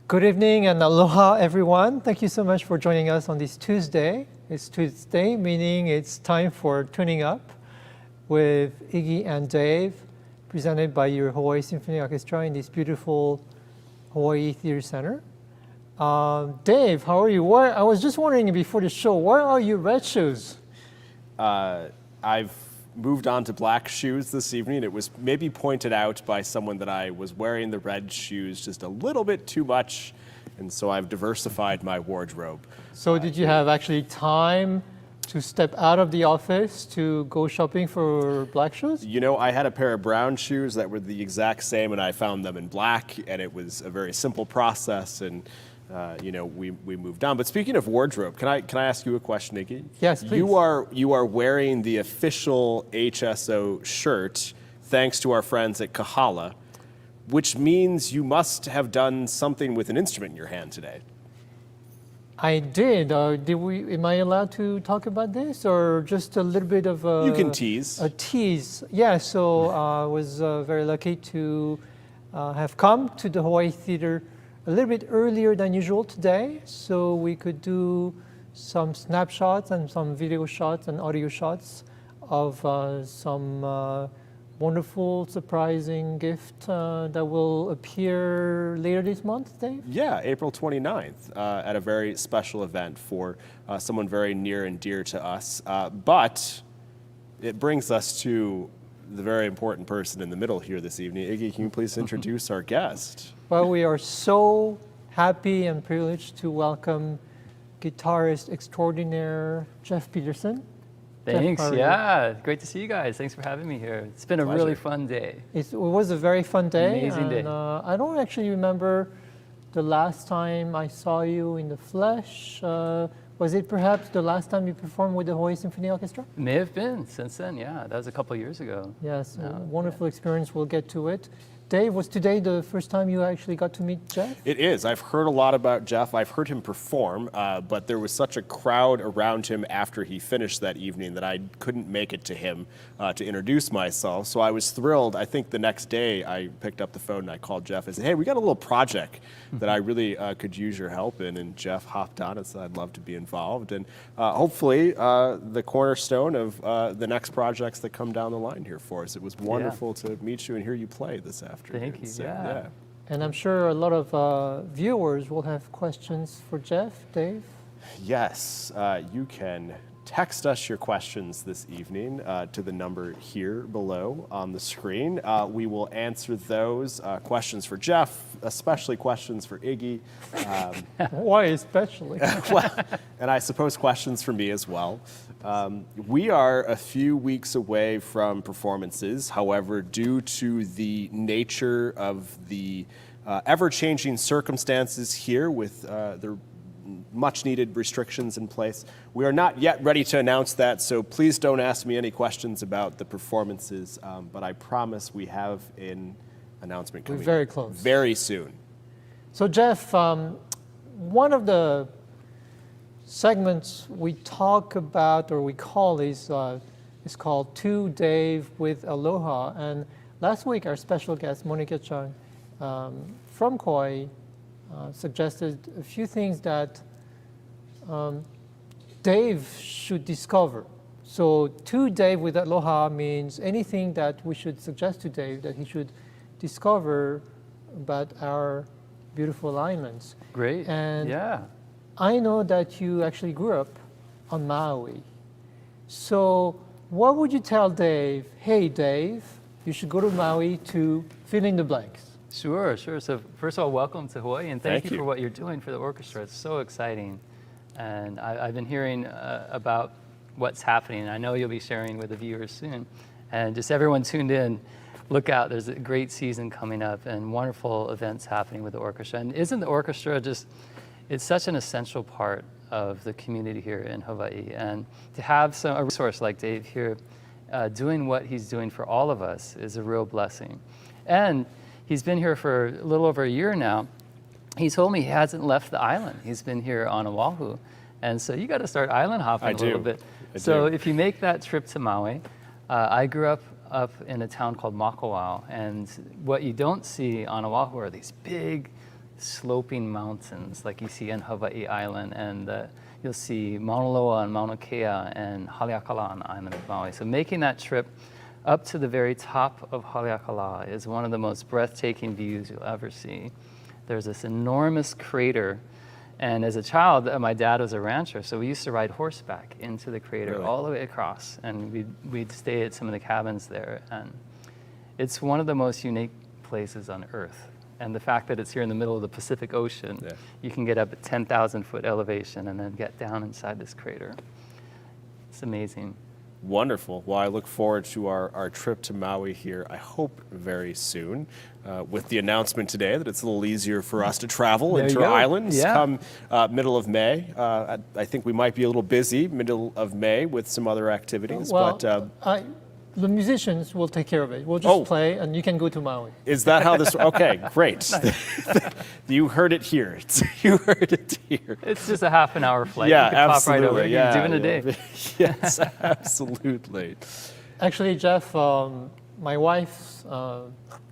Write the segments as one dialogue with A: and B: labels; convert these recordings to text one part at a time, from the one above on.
A: Good evening and aloha, everyone. Thank you so much for joining us on this Tuesday. It's Tuesday, meaning it's time for Tuning Up with Iggy and Dave, presented by your Hawaii Symphony Orchestra in this beautiful Hawaii Theater Center. Dave, how are you? I was just wondering before the show, where are your red shoes?
B: I've moved on to black shoes this evening. It was maybe pointed out by someone that I was wearing the red shoes just a little bit too much, and so I've diversified my wardrobe.
A: So did you have actually time to step out of the office to go shopping for black shoes?
B: You know, I had a pair of brown shoes that were the exact same, and I found them in black, and it was a very simple process, and we moved on. But speaking of wardrobe, can I ask you a question, Iggy?
A: Yes, please.
B: You are wearing the official HSO shirt, thanks to our friends at Kahala, which means you must have done something with an instrument in your hand today.
A: I did. Am I allowed to talk about this, or just a little bit of a...
B: You can tease.
A: A tease. Yeah, so I was very lucky to have come to the Hawaii Theater a little bit earlier than usual today, so we could do some snapshots and some video shots and audio shots of some wonderful, surprising gift that will appear later this month, Dave?
B: Yeah, April 29th at a very special event for someone very near and dear to us. But it brings us to the very important person in the middle here this evening. Iggy, can you please introduce our guest?
A: Well, we are so happy and privileged to welcome guitarist extraordinaire Jeff Peterson.
C: Thanks,
A: Jeff,
C: yeah. Great to see you guys. Thanks for having me here. It's been a really fun day.
A: It was a very fun day.
C: Amazing day.
A: I don't actually remember the last time I saw you in the flesh. Was it perhaps the last time you performed with the Hawaii Symphony Orchestra?
C: May have been since then, yeah. That was a couple of years ago.
A: Yes, wonderful experience. We'll get to it. Dave, was today the first time you actually got to meet Jeff?
B: It is. I've heard a lot about Jeff. I've heard him perform, but there was such a crowd around him after he finished that evening that I couldn't make it to him to introduce myself. So I was thrilled. I think the next day I picked up the phone and I called Jeff and said, hey, we got a little project that I really could use your help in. And Jeff hopped on and said, I'd love to be involved. And hopefully the cornerstone of the next projects that come down the line here for us. It was wonderful to meet you and hear you play this afternoon.
C: Thank you,
B: So,
C: yeah.
A: And I'm sure a lot of viewers will have questions for Jeff, Dave.
B: Yes, you can text us your questions this evening to the number here below on the screen. We will answer those questions for Jeff, especially questions for Iggy.
A: Why especially?
B: Well, and I suppose questions for me as well. We are a few weeks away from performances. However, due to the nature of the ever-changing circumstances here with the much-needed restrictions in place, we are not yet ready to announce that, so please don't ask me any questions about the performances, but I promise we have an announcement coming.
A: We're very close.
B: Very soon.
A: So Jeff, one of the segments we talk about, or we call is called To Dave with Aloha. And last week, our special guest, Monica Chung from Kauai, suggested a few things that Dave should discover. So To Dave with Aloha means anything that we should suggest to Dave that he should discover about our beautiful islands.
C: Great,
A: And
C: yeah.
A: I know that you actually grew up on Maui. So what would you tell Dave? Hey, Dave, you should go to Maui to fill in the blanks.
C: Sure. So first of all, welcome to Hawaii, and thank you
B: you
C: for what you're doing for the orchestra. It's so exciting. And I've been hearing about what's happening. I know you'll be sharing with the viewers soon. And just everyone tuned in, look out, there's a great season coming up and wonderful events happening with the orchestra. And isn't the orchestra just, it's such an essential part of the community here in Hawaii. And to have a resource like Dave here doing what he's doing for all of us is a real blessing. And he's been here for a little over a year now. He told me he hasn't left the island. He's been here on Oahu. And so you got to start island hopping a little bit. So if you make that trip to Maui, I grew up in a town called Makawao. And what you don't see on Oahu are these big sloping mountains like you see in Hawai'i Island, and you'll see Mauna Loa and Mauna Kea and Haleakala on the island of Maui. So making that trip up to the very top of Haleakala is one of the most breathtaking views you'll ever see. There's this enormous crater, and as a child, my dad was a rancher, so we used to ride horseback into the crater
B: Really?
C: all the way across, and we'd stay at some of the cabins there. And it's one of the most unique places on Earth. And the fact that it's here in the middle of the Pacific Ocean, you can get up at 10,000 foot elevation and then get down inside this crater. It's amazing.
B: Wonderful. Well, I look forward to our trip to Maui here, I hope very soon, with the announcement today that it's a little easier for us to travel
C: There you
B: into our
C: go.
B: islands
C: Yeah.
B: come middle of May. I think we might be a little busy middle of May with some other activities,
A: Well,
B: but
A: the musicians will take care of it. We'll just play, and you can go to Maui.
B: is that how this? Okay, great. You heard it here. You heard it here.
C: It's just a half an hour flight.
B: Yeah,
C: you can pop right
B: absolutely.
C: over.
B: Yeah,
C: You can do it in a day.
B: Yes, absolutely.
A: Actually, Jeff, my wife's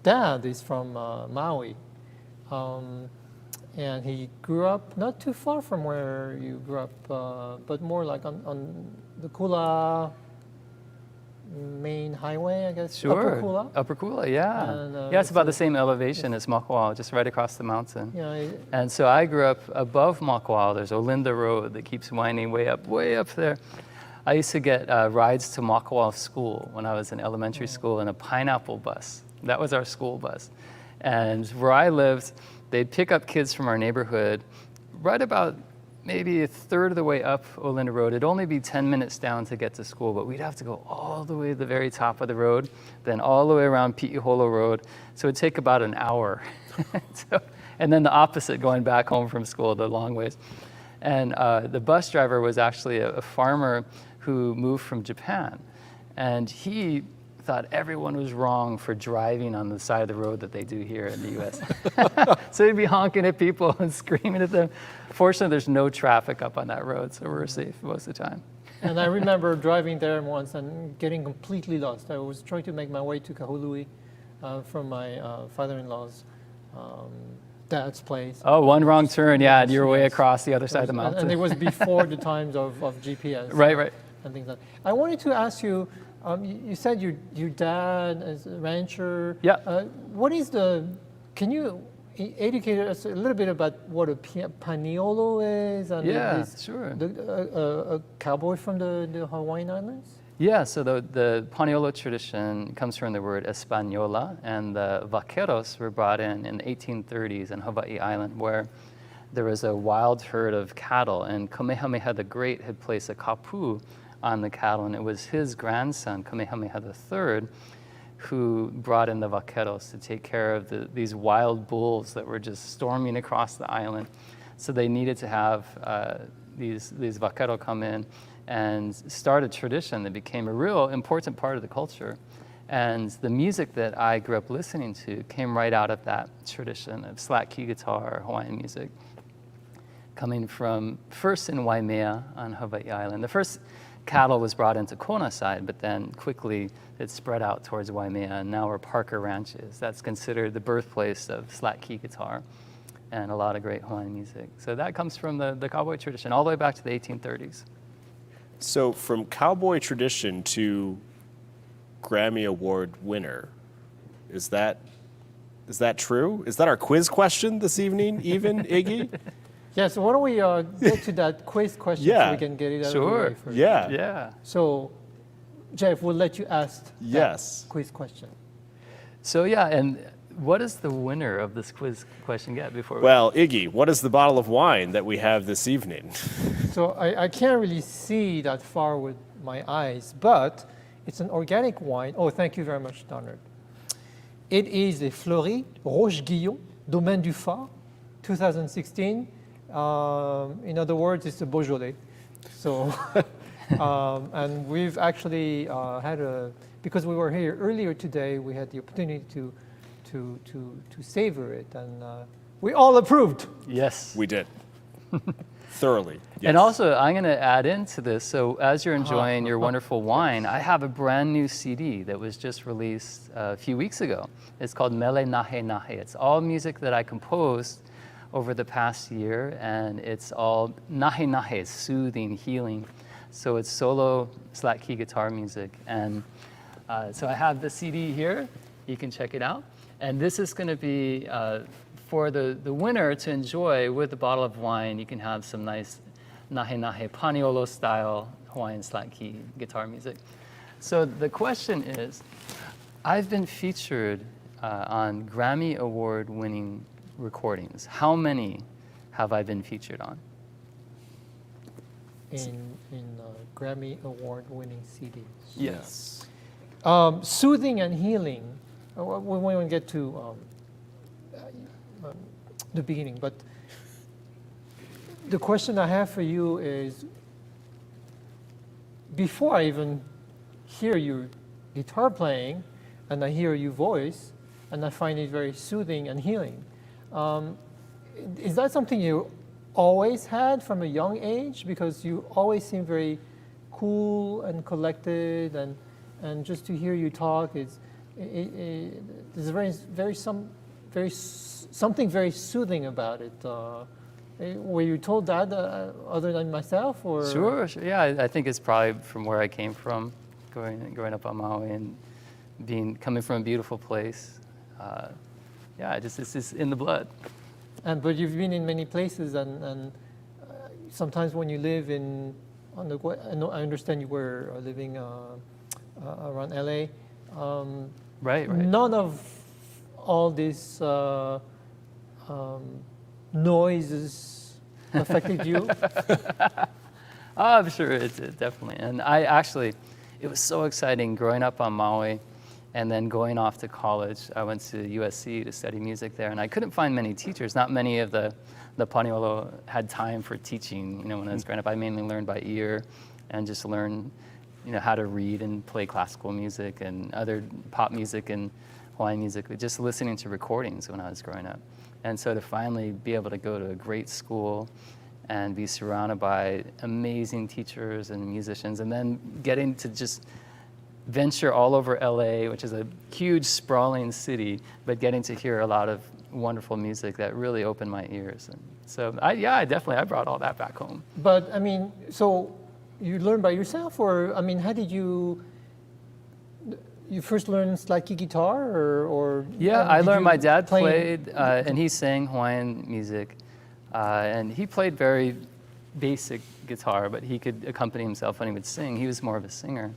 A: dad is from Maui, and he grew up not too far from where you grew up, but more like on the Kula main highway, I guess.
C: Sure.
A: Upper Kula.
C: Upper Kula, yeah.
A: And,
C: Yeah, it's about the same elevation as Makawao, just right across the mountain.
A: Yeah,
C: And so I grew up above Makawao. There's Olinda Road that keeps winding way up there. I used to get rides to Makawao school when I was in elementary school in a pineapple bus. That was our school bus. And where I lived, they'd pick up kids from our neighborhood right about maybe a third of the way up Olinda Road. It'd only be 10 minutes down to get to school, but we'd have to go all the way to the very top of the road, then all the way around Pi'iholo Road. So it'd take about an hour. And then the opposite going back home from school, the long ways. And the bus driver was actually a farmer who moved from Japan. And he thought everyone was wrong for driving on the side of the road that they do here in the US. So he'd be honking at people and screaming at them. Fortunately, there's no traffic up on that road, so we're safe most of the time.
A: and I remember driving there once and getting completely lost. I was trying to make my way to Kahului from my father-in-law's dad's place.
C: Oh, one wrong turn, yeah, and you're way
A: Yes.
C: across the other side of the mountain.
A: And it was before the times of GPS.
C: Right.
A: And things like that. I wanted to ask you, you said your dad is a rancher.
C: Yeah.
A: What is can you educate us a little bit about what a paniolo is? And
C: Yeah, sure.
A: A cowboy from the Hawaiian Islands?
C: Yeah, so the Paniolo tradition comes from the word Española, and the vaqueros were brought in the 1830s in Hawai'i Island, where there was a wild herd of cattle, and Kamehameha the Great had placed a kapu on the cattle, and it was his grandson, Kamehameha III, who brought in the vaqueros to take care of these wild bulls that were just storming across the island. So they needed to have these vaqueros come in and start a tradition that became a real important part of the culture. And the music that I grew up listening to came right out of that tradition of slack key guitar, Hawaiian music, coming from first in Waimea on Hawai'i Island. The first cattle was brought into Kona side, but then quickly it spread out towards Waimea, and now we're Parker Ranches. That's considered the birthplace of slack key guitar and a lot of great Hawaiian music. So that comes from the cowboy tradition all the way back to the 1830s.
B: So from cowboy tradition to Grammy Award winner, is that true? Is that our quiz question this evening, even, Iggy?
A: Yeah, so why don't we get to that quiz question so we can get it out of the
C: Sure.
A: way first.
C: Yeah.
A: So, Jeff, we'll let you ask
B: Yes.
A: that quiz question.
C: So yeah, and what does the winner of this quiz question get before
B: Well, Iggy, what is the bottle of wine that we have this evening?
A: So I can't really see that far with my eyes, but it's an organic wine. Oh, thank you very much, Donald. It is a Fleurie Roche Guillon, Domaine du Phare, 2016. In other words, it's a Beaujolais. So, and we've actually because we were here earlier today, we had the opportunity to savor it, and we all approved.
C: Yes.
B: We did. Thoroughly. Yes.
C: And also, I'm going to add into this. So, as you're enjoying your wonderful wine, I have a brand new CD that was just released a few weeks ago. It's called Mele Nahe Nahe. It's all music that I composed over the past year, and it's all nahe nahe, soothing, healing. So it's solo slack key guitar music. And so I have the CD here. You can check it out. And this is going to be for the winner to enjoy with a bottle of wine. You can have some nice nahe nahe paniolo style Hawaiian slack key guitar music. So the question is, I've been featured on Grammy Award winning recordings. How many have I been featured on?
A: In Grammy Award winning CDs.
C: Yes.
A: Soothing and healing. We won't get to the beginning, but the question I have for you is, before I even hear your guitar playing, and I hear your voice, and I find it very soothing and healing. Is that something you always had from a young age? Because you always seem very cool and collected, and just to hear you talk there's something very soothing about it. Were you told that other than myself, or?
C: Sure. Yeah, I think it's probably from where I came from, growing up on Maui and coming from a beautiful place. Yeah, it's just in the blood.
A: But you've been in many places, and sometimes when you live I understand you were living around LA.
C: Right.
A: None of all these noises affected you?
C: I'm sure it definitely. And it was so exciting growing up on Maui and then going off to college. I went to USC to study music there, and I couldn't find many teachers. Not many of the Paniolo had time for teaching. When I was growing up, I mainly learned by ear and just learned, how to read and play classical music and other pop music and Hawaiian music, just listening to recordings when I was growing up. And so to finally be able to go to a great school and be surrounded by amazing teachers and musicians, and then getting to just venture all over LA, which is a huge, sprawling city, but getting to hear a lot of wonderful music that really opened my ears. And so, I definitely brought all that back home.
A: But, so you learned by yourself, or, how did you first learn slack key guitar, or?
C: Yeah, I learned, my dad played, and he sang Hawaiian music, and he played very basic guitar, but he could accompany himself when he would sing. He was more of a singer.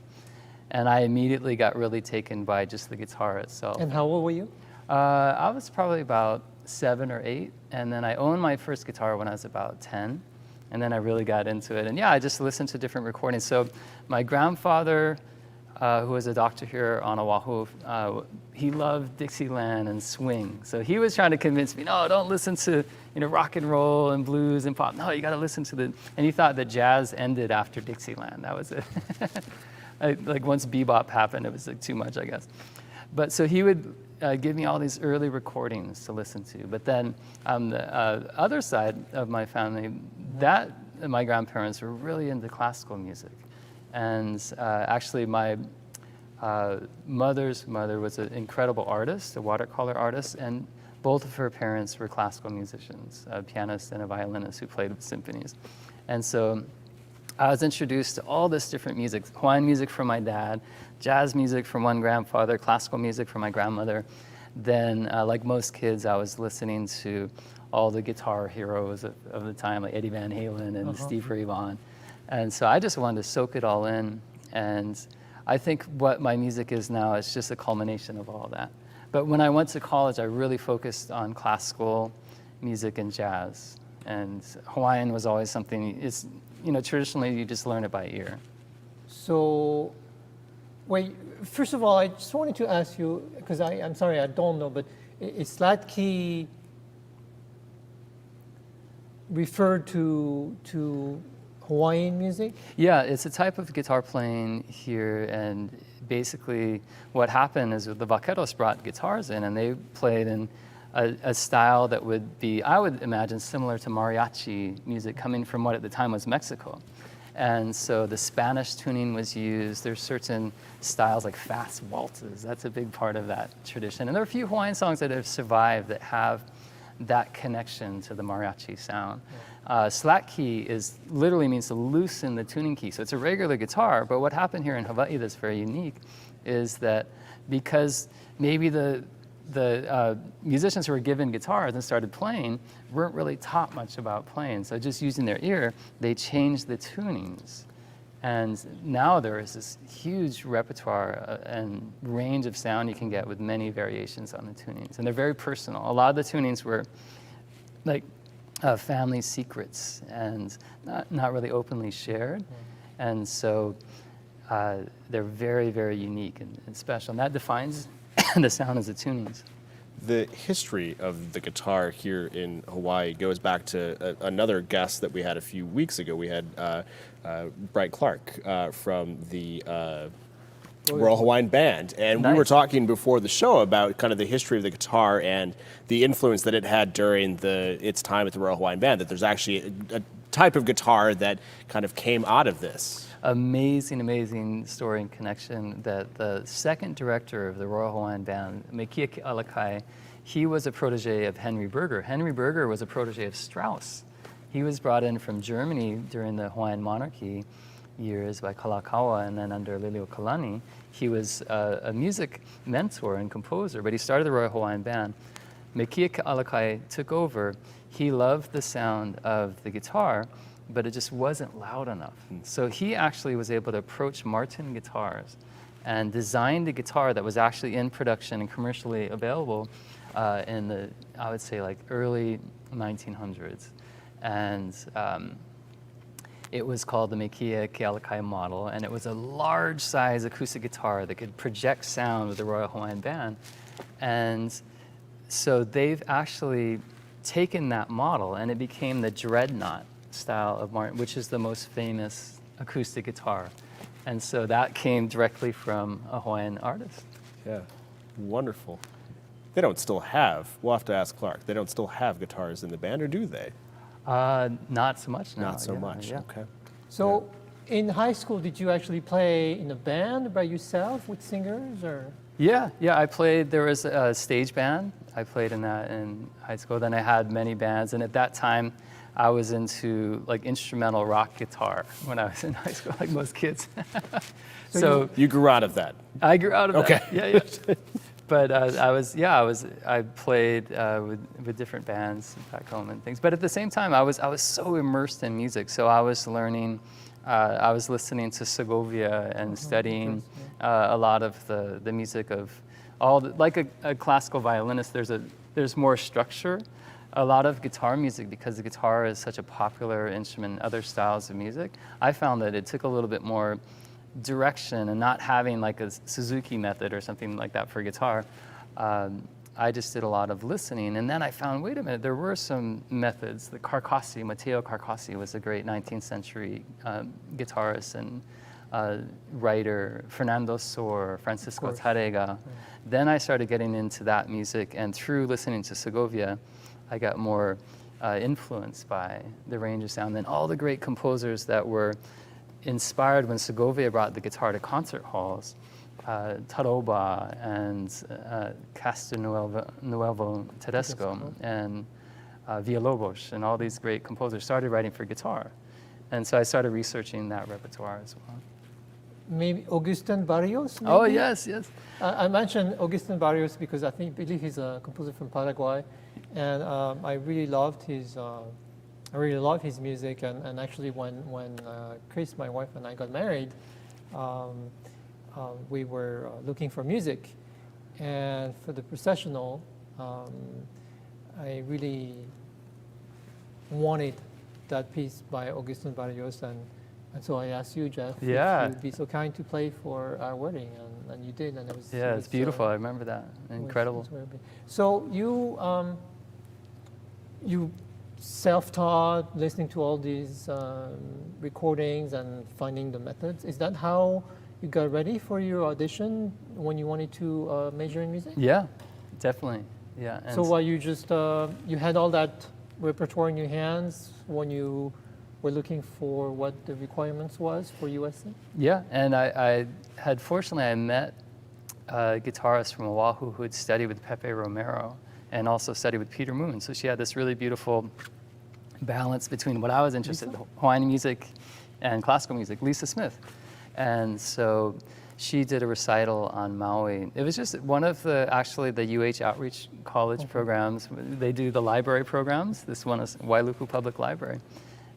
C: And I immediately got really taken by just the guitar itself.
A: And how old were you?
C: I was probably about 7 or 8, and then I owned my first guitar when I was about 10, and then I really got into it. And I just listened to different recordings. So my grandfather, who was a doctor here on Oahu, he loved Dixieland and swing. So he was trying to convince me, no, don't listen to rock and roll and blues and pop. No, you got to listen to and he thought that jazz ended after Dixieland. That was it. Like once bebop happened, it was like too much, I guess. But so he would give me all these early recordings to listen to. But then on the other side of my family, my grandparents were really into classical music. And actually my mother's mother was an incredible artist, a watercolor artist, and both of her parents were classical musicians, a pianist and a violinist who played with symphonies. And so I was introduced to all this different music, Hawaiian music from my dad, jazz music from one grandfather, classical music from my grandmother. Then, like most kids, I was listening to all the guitar heroes of the time, like Eddie Van Halen and Steve Ray Vaughan. And so I just wanted to soak it all in. And I think what my music is now is just a culmination of all that. But when I went to college, I really focused on classical music and jazz. And Hawaiian was always something, traditionally you just learn it by ear.
A: So, wait, first of all, I just wanted to ask you, because I'm sorry, I don't know, but is slack key referred to Hawaiian music? Yeah,
C: it's a type of guitar playing here, and basically what happened is the vaqueros brought guitars in, and they played in a style that would be, I would imagine, similar to mariachi music coming from what at the time was Mexico. And so the Spanish tuning was used. There's certain styles like fast waltzes. That's a big part of that tradition. And there are a few Hawaiian songs that have survived that have that connection to the mariachi sound. Slack key literally means to loosen the tuning key. So it's a regular guitar, but what happened here in Hawaii that's very unique is that because maybe the musicians who were given guitars and started playing weren't really taught much about playing. So just using their ear, they changed the tunings. And now there is this huge repertoire and range of sound you can get with many variations on the tunings. And they're very personal. A lot of the tunings were like family secrets and not really openly shared. And so they're very, very unique and special. And that defines the sound as the tunings.
B: The history of the guitar here in Hawaii goes back to another guest that we had a few weeks ago. We had Bright Clark from the Royal Hawaiian Band. And we were talking before the show about kind of the history of the guitar and the influence that it had during its time at the Royal Hawaiian Band, that there's actually a type of guitar that kind of came out of this.
C: Amazing, amazing story and connection that the second director of the Royal Hawaiian Band, Mekia Ke'alakai, he was a protege of Henry Berger. Henry Berger was a protege of Strauss. He was brought in from Germany during the Hawaiian monarchy years by Kalakaua, and then under Liliuokalani. He was a music mentor and composer, but he started the Royal Hawaiian Band. Mekia Ke'alakai took over. He loved the sound of the guitar, but it just wasn't loud enough. So he actually was able to approach Martin Guitars and designed a guitar that was actually in production and commercially available in the, I would say, like early 1900s. And it was called the Mekia Ke'alakai model, and it was a large size acoustic guitar that could project sound with the Royal Hawaiian Band. And so they've actually taken that model, and it became the Dreadnought style of Martin, which is the most famous acoustic guitar. And so that came directly from a Hawaiian artist.
B: Yeah, wonderful. They don't still have, we'll have to ask Clark, they don't still have guitars in the band, or do they?
C: Not so much now.
B: Not so much, okay.
A: So in high school, did you actually play in a band by yourself with singers, or?
C: Yeah, I played, there was a stage band. I played in that in high school. Then I had many bands, and at that time, I was into like instrumental rock guitar when I was in high school, like most kids. So
B: you grew out of that.
C: I grew out of
B: that.
C: Yeah. But I played with different bands back home and things. But at the same time, I was so immersed in music. So I was learning, I was listening to Segovia and studying a lot of the music of like a classical violinist. There's more structure. A lot of guitar music, because the guitar is such a popular instrument in other styles of music, I found that it took a little bit more direction, and not having like a Suzuki method or something like that for guitar. I just did a lot of listening, and then I found, wait a minute, there were some methods. The Carcassi, Matteo Carcassi, was a great 19th century guitarist and writer, Fernando Sor, Francisco Tarrega. Then I started getting into that music, and through listening to Segovia, I got more influenced by the range of sound. Then all the great composers that were inspired when Segovia brought the guitar to concert halls, Taroba and Castelnuovo Tedesco and Villalobos, and all these great composers started writing for guitar. And so I started researching that repertoire as well.
A: Maybe Agustin Barrios? Maybe?
C: Oh, yes.
A: I mentioned Agustin Barrios because I believe he's a composer from Paraguay, and I really loved his music. And actually, when Chris, my wife, and I got married, we were looking for music, and for the processional, I really wanted that piece by Agustin Barrios, and so I asked you, Jeff, if you'd be so kind to play for our wedding, and you did, and it was
C: it's beautiful. I remember that. Incredible.
A: So you self-taught, listening to all these recordings and finding the methods. Is that how you got ready for your audition when you wanted to major in music?
C: Yeah, definitely. Yeah. And
A: so while you just you had all that repertoire in your hands when you were looking for what the requirements was for USC?
C: Yeah, and I met a guitarist from Oahu who had studied with Pepe Romero, and also studied with Peter Moon. So she had this really beautiful balance between what I was interested in, Hawaiian music and classical music, Lisa Smith. And so she did a recital on Maui. It was just one of the UH Outreach College programs. They do the library programs. This one is Wailuku Public Library.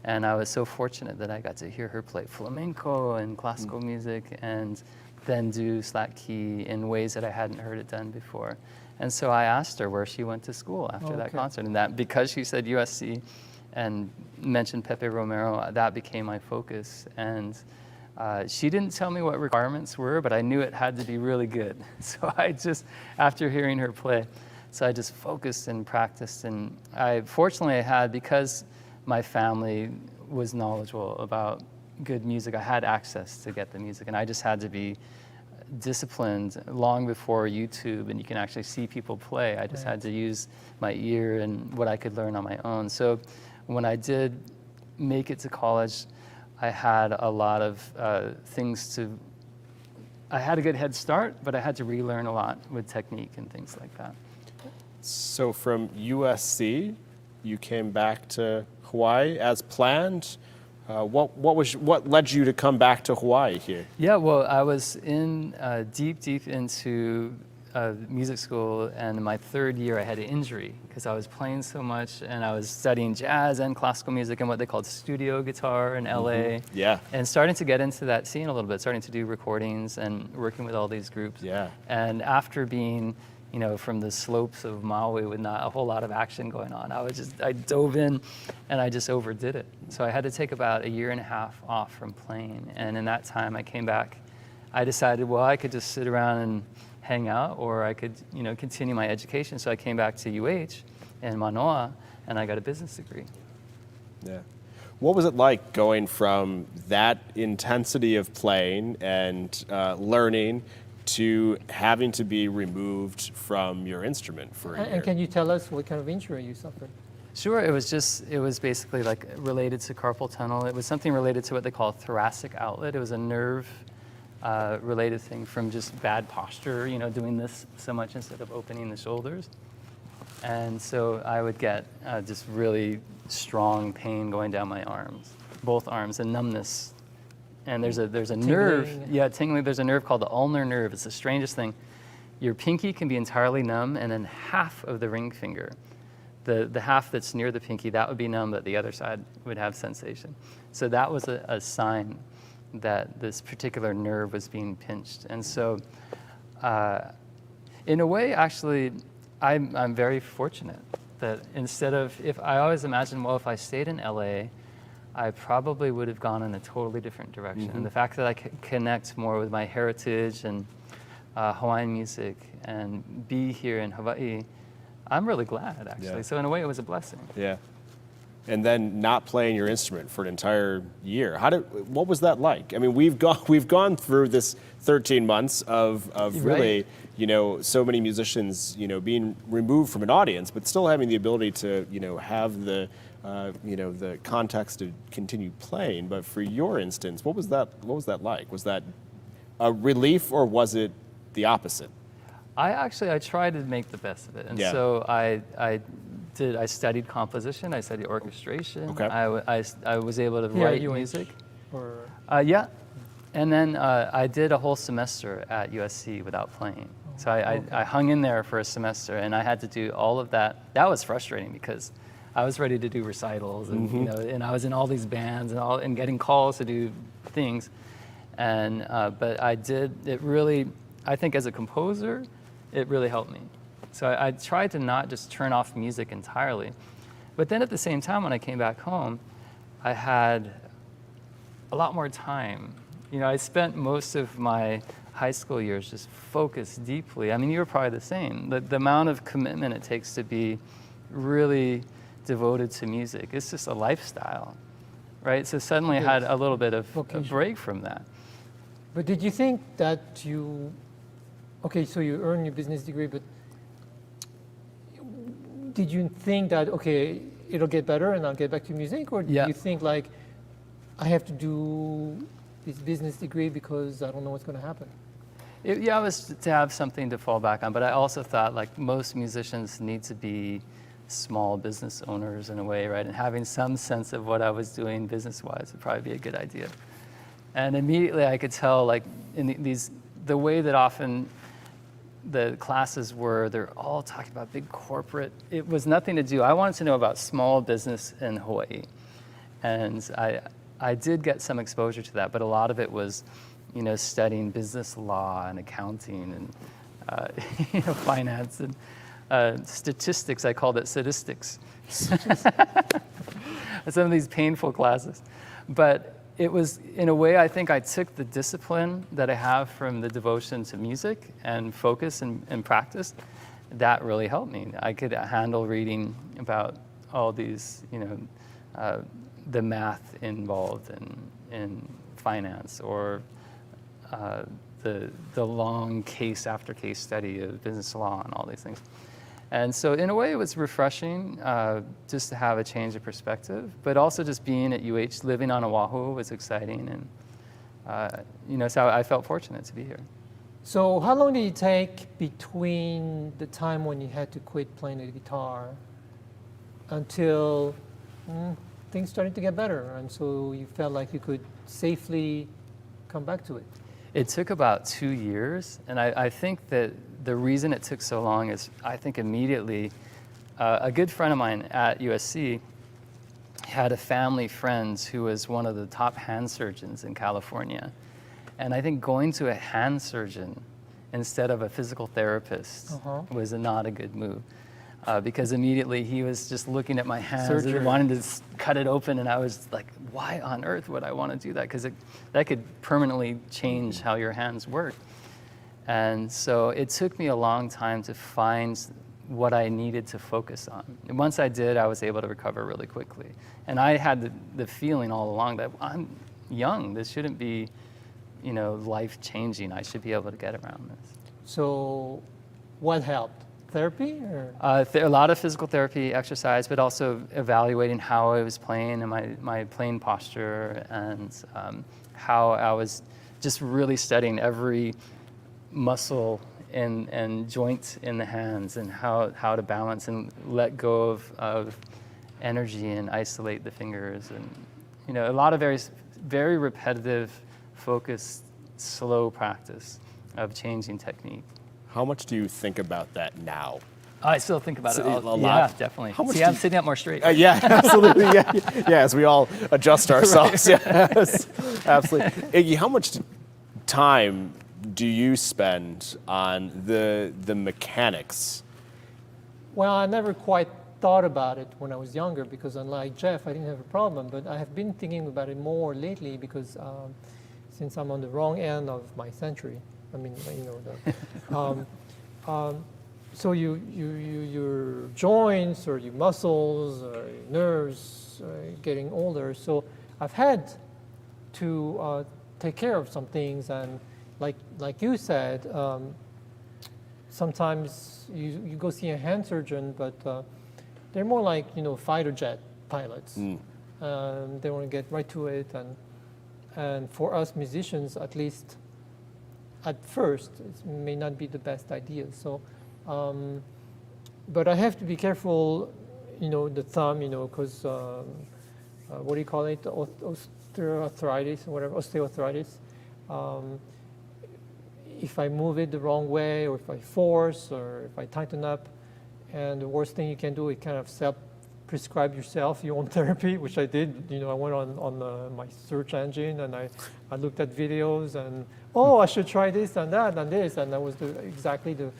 C: And I was so fortunate that I got to hear her play flamenco and classical music and then do slack key in ways that I hadn't heard it done before. And so I asked her where she went to school after that concert. And that, because she said USC and mentioned Pepe Romero, that became my focus. And she didn't tell me what requirements were, but I knew it had to be really good. So I just, after hearing her play, so I just focused and practiced. And fortunately I had, because my family was knowledgeable about good music, I had access to get the music, and I just had to be disciplined long before YouTube and you can actually see people play. I just had to use my ear and what I could learn on my own. So when I did make it to college, I had a lot of I had a good head start, but I had to relearn a lot with technique and things like that.
B: So from USC, you came back to Hawaii as planned. What led you to come back to Hawaii here?
C: Yeah, well, I was in deep into music school, and in my third year I had an injury because I was playing so much, and I was studying jazz and classical music and what they called studio guitar in LA.
B: Yeah.
C: And starting to get into that scene a little bit, starting to do recordings and working with all these groups.
B: Yeah.
C: And after being, from the slopes of Maui with not a whole lot of action going on, I dove in and I just overdid it. So I had to take about 1.5 years off from playing. And in that time I came back, I decided, well, I could just sit around and hang out, or I could, continue my education. So I came back to UH in Manoa and I got a business degree.
B: Yeah. What was it like going from that intensity of playing and learning to having to be removed from your instrument for a year?
A: And can you tell us what kind of injury you suffered?
C: Sure, it was basically like related to carpal tunnel. It was something related to what they call thoracic outlet. It was a nerve related thing from just bad posture, doing this so much instead of opening the shoulders. And so I would get just really strong pain going down my arms, both arms, and numbness. And there's a nerve, tingling. There's a nerve called the ulnar nerve. It's the strangest thing. Your pinky can be entirely numb, and then half of the ring finger, the half that's near the pinky, that would be numb, but the other side would have sensation. So that was a sign that this particular nerve was being pinched. And so, in a way, actually, I'm very fortunate that instead of, if I always imagine, well, if I stayed in LA, I probably would have gone in a totally different direction. And the fact that I could connect more with my heritage and Hawaiian music and be here in Hawaii, I'm really glad, actually.
B: Yeah.
C: So in a way, it was a blessing.
B: Yeah. And then not playing your instrument for an entire year. What was that like? I mean, we've gone through this 13 months of really, so many musicians, being removed from an audience, but still having the ability to, have the the context to continue playing. But for your instance, what was that like? Was that a relief, or was it the opposite?
C: I tried to make the best of it. And so I studied composition, I studied orchestration.
B: Okay.
C: I was able to write music.
A: Or
C: Yeah. And then I did a whole semester at USC without playing. So I hung in there for a semester, and I had to do all of that. That was frustrating because I was ready to do recitals, and and I was in all these bands and getting calls to do things. And but I did it really. I think as a composer, it really helped me. So I tried to not just turn off music entirely. But then at the same time, when I came back home, I had a lot more time. I spent most of my high school years just focused deeply. I mean, you were probably the same. The amount of commitment it takes to be really devoted to music, it's just a lifestyle, right? So suddenly I had a little bit of a break from that.
A: But did you think that so you earned your business degree, but did you think that, it'll get better and I'll get back to music? Or did you think like, I have to do this business degree because I don't know what's going to happen?
C: Yeah, it was to have something to fall back on, but I also thought like most musicians need to be small business owners in a way, right? And having some sense of what I was doing business-wise would probably be a good idea. And immediately I could tell, like in the way that often the classes were, they're all talking about big corporate. It was nothing to do. I wanted to know about small business in Hawaii, and I did get some exposure to that, but a lot of it was, studying business law and accounting and finance and statistics. I called it statistics. Some of these painful classes. But it was, in a way, I think I took the discipline that I have from the devotion to music and focus and practice. That really helped me. I could handle reading about all these, the math involved in finance, or the long case after case study of business law and all these things. And so in a way it was refreshing just to have a change of perspective, but also just being at UH, living on Oahu was exciting, and so I felt fortunate to be here.
A: So how long did it take between the time when you had to quit playing the guitar until things started to get better, and so you felt like you could safely come back to it?
C: It took about 2 years, and I think that the reason it took so long is, I think immediately, a good friend of mine at USC had a family friend who was one of the top hand surgeons in California. And I think going to a hand surgeon instead of a physical therapist was not a good move. Because immediately he was just looking at my hands and wanting to cut it open, and I was like, why on earth would I want to do that? Because that could permanently change how your hands work. And so it took me a long time to find what I needed to focus on. And once I did, I was able to recover really quickly. And I had the feeling all along that I'm young. This shouldn't be, life-changing. I should be able to get around this.
A: So what helped? Therapy? Or?
C: A lot of physical therapy, exercise, but also evaluating how I was playing and my playing posture, and how I was just really studying every muscle and joint in the hands, and how to balance and let go of energy and isolate the fingers, and a lot of very repetitive, focused, slow practice of changing technique.
B: How much do you think about that now?
C: I still think about it a lot. Yeah, definitely.
B: How much
C: I'm sitting up more straight.
B: Yeah, absolutely. Yeah, as we all adjust ourselves. Yes, absolutely. Iggy, how much time do you spend on the mechanics?
A: Well, I never quite thought about it when I was younger, because unlike Jeff, I didn't have a problem. But I have been thinking about it more lately, because since I'm on the wrong end of my century, I mean, so your joints or your muscles or your nerves are getting older. So I've had to take care of some things, and like you said, sometimes you go see a hand surgeon, but they're more like fighter jet pilots. They want to get right to it, and for us musicians, at least at first, it may not be the best idea. So, but I have to be careful, the thumb, because what do you call it? Osteoarthritis or whatever, osteoarthritis. If I move it the wrong way, or if I force, or if I tighten up, and the worst thing you can do is kind of self-prescribe yourself your own therapy, which I did. I went on my search engine, and I looked at videos, and I should try this and that and this, and that was exactly the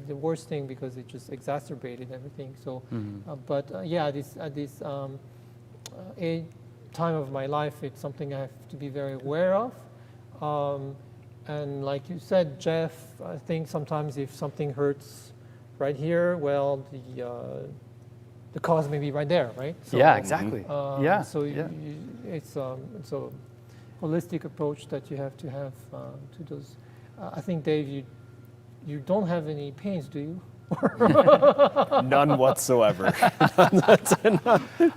A: worst thing, because it just exacerbated everything. So, at this time of my life, it's something I have to be very aware of. And like you said, Jeff, I think sometimes if something hurts right here, well, the cause may be right there, right? So,
C: yeah, exactly.
A: So it's a holistic approach that you have to have to those. I think, Dave, you don't have any pains, do you?
B: None whatsoever.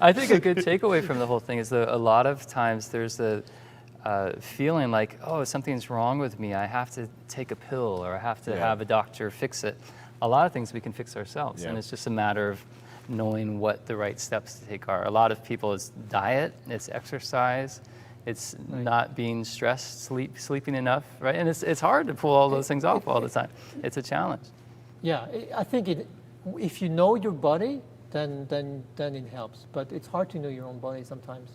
C: I think a good takeaway from the whole thing is that a lot of times there's feeling like, oh, something's wrong with me, I have to take a pill or I have to have a doctor fix it. A lot of things we can fix ourselves, and it's just a matter of knowing what the right steps to take are. A lot of people, it's diet, it's exercise, it's not being stressed, sleeping enough, right? And it's hard to pull all those things off all the time. It's a challenge.
A: Yeah, I think if you know your body, then it helps. But it's hard to know your own body sometimes.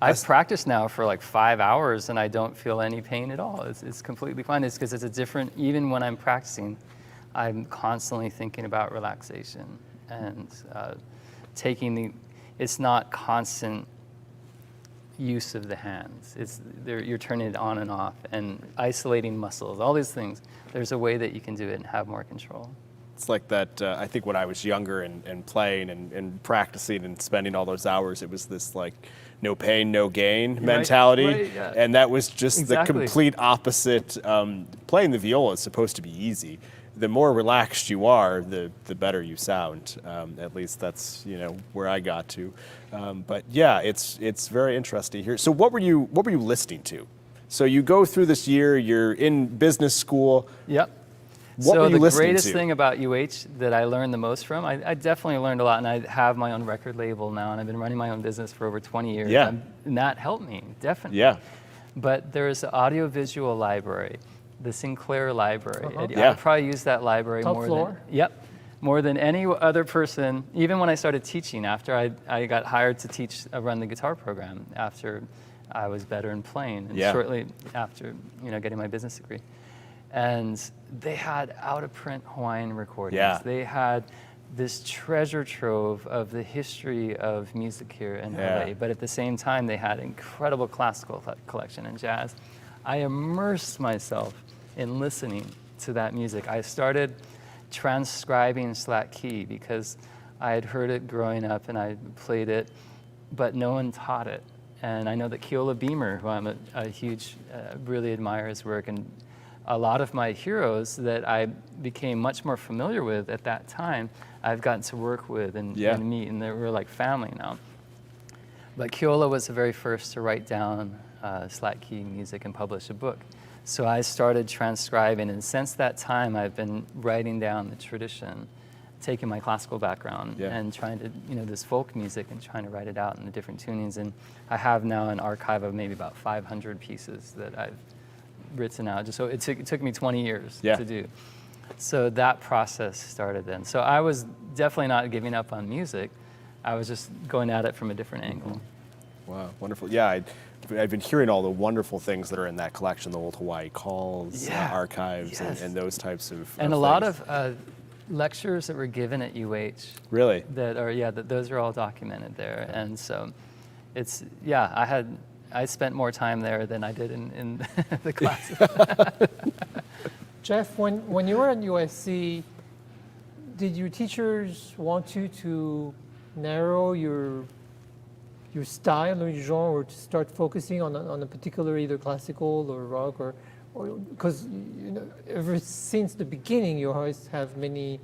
C: I've practiced now for like 5 hours and I don't feel any pain at all. It's completely fine. It's because it's a different, even when I'm practicing, I'm constantly thinking about relaxation and it's not constant use of the hands. You're turning it on and off and isolating muscles, all these things. There's a way that you can do it and have more control.
B: It's like that, I think when I was younger and playing and practicing and spending all those hours, it was this like no pain, no gain mentality.
C: Right, yeah.
B: And that was just the
C: Exactly.
B: complete opposite. Playing the viola is supposed to be easy. The more relaxed you are, the better you sound. At least that's where I got to. But yeah, it's very interesting here. So what were you listening to? So you go through this year, you're in business school.
C: Yep.
B: What were you
C: the
B: listening
C: greatest
B: to?
C: thing about UH that I learned the most from, I definitely learned a lot, and I have my own record label now, and I've been running my own business for over 20 years.
B: Yeah.
C: And that helped me, definitely.
B: Yeah.
C: But there's the audiovisual library, the Sinclair Library.
B: Yeah.
C: I probably use that library
A: Top
C: more
A: floor?
C: more than any other person. Even when I started teaching, after I got hired to teach, run the guitar program after I was better in playing, and shortly after getting my business degree. And they had out-of-print Hawaiian recordings.
B: Yeah.
C: They had this treasure trove of the history of music here in Hawaii, but at the same time, they had incredible classical collection and jazz. I immersed myself in listening to that music. I started transcribing slack key because I had heard it growing up and I played it, but no one taught it. And I know that Keola Beamer, who I'm a huge, really admire his work, and a lot of my heroes that I became much more familiar with at that time, I've gotten to work with and meet, and we're like family now. But Keola was the very first to write down slack key music and publish a book. So I started transcribing, and since that time, I've been writing down the tradition, taking my classical background and trying to, this folk music and trying to write it out in the different tunings. And I have now an archive of maybe about 500 pieces that I've written out. So it took me 20 years to do. So that process started then. So I was definitely not giving up on music. I was just going at it from a different angle.
B: Wow, wonderful. Yeah, I've been hearing all the wonderful things that are in that collection, the old Hawaii calls, archives, and those types of
C: And a
B: things.
C: lot of lectures that were given at UH.
B: Really?
C: That are, those are all documented there. And so it's, I spent more time there than I did in the classes.
A: Jeff, when you were at USC, did your teachers want you to narrow your style or your genre, or to start focusing on a particular either classical or rock, or because ever since the beginning you always have many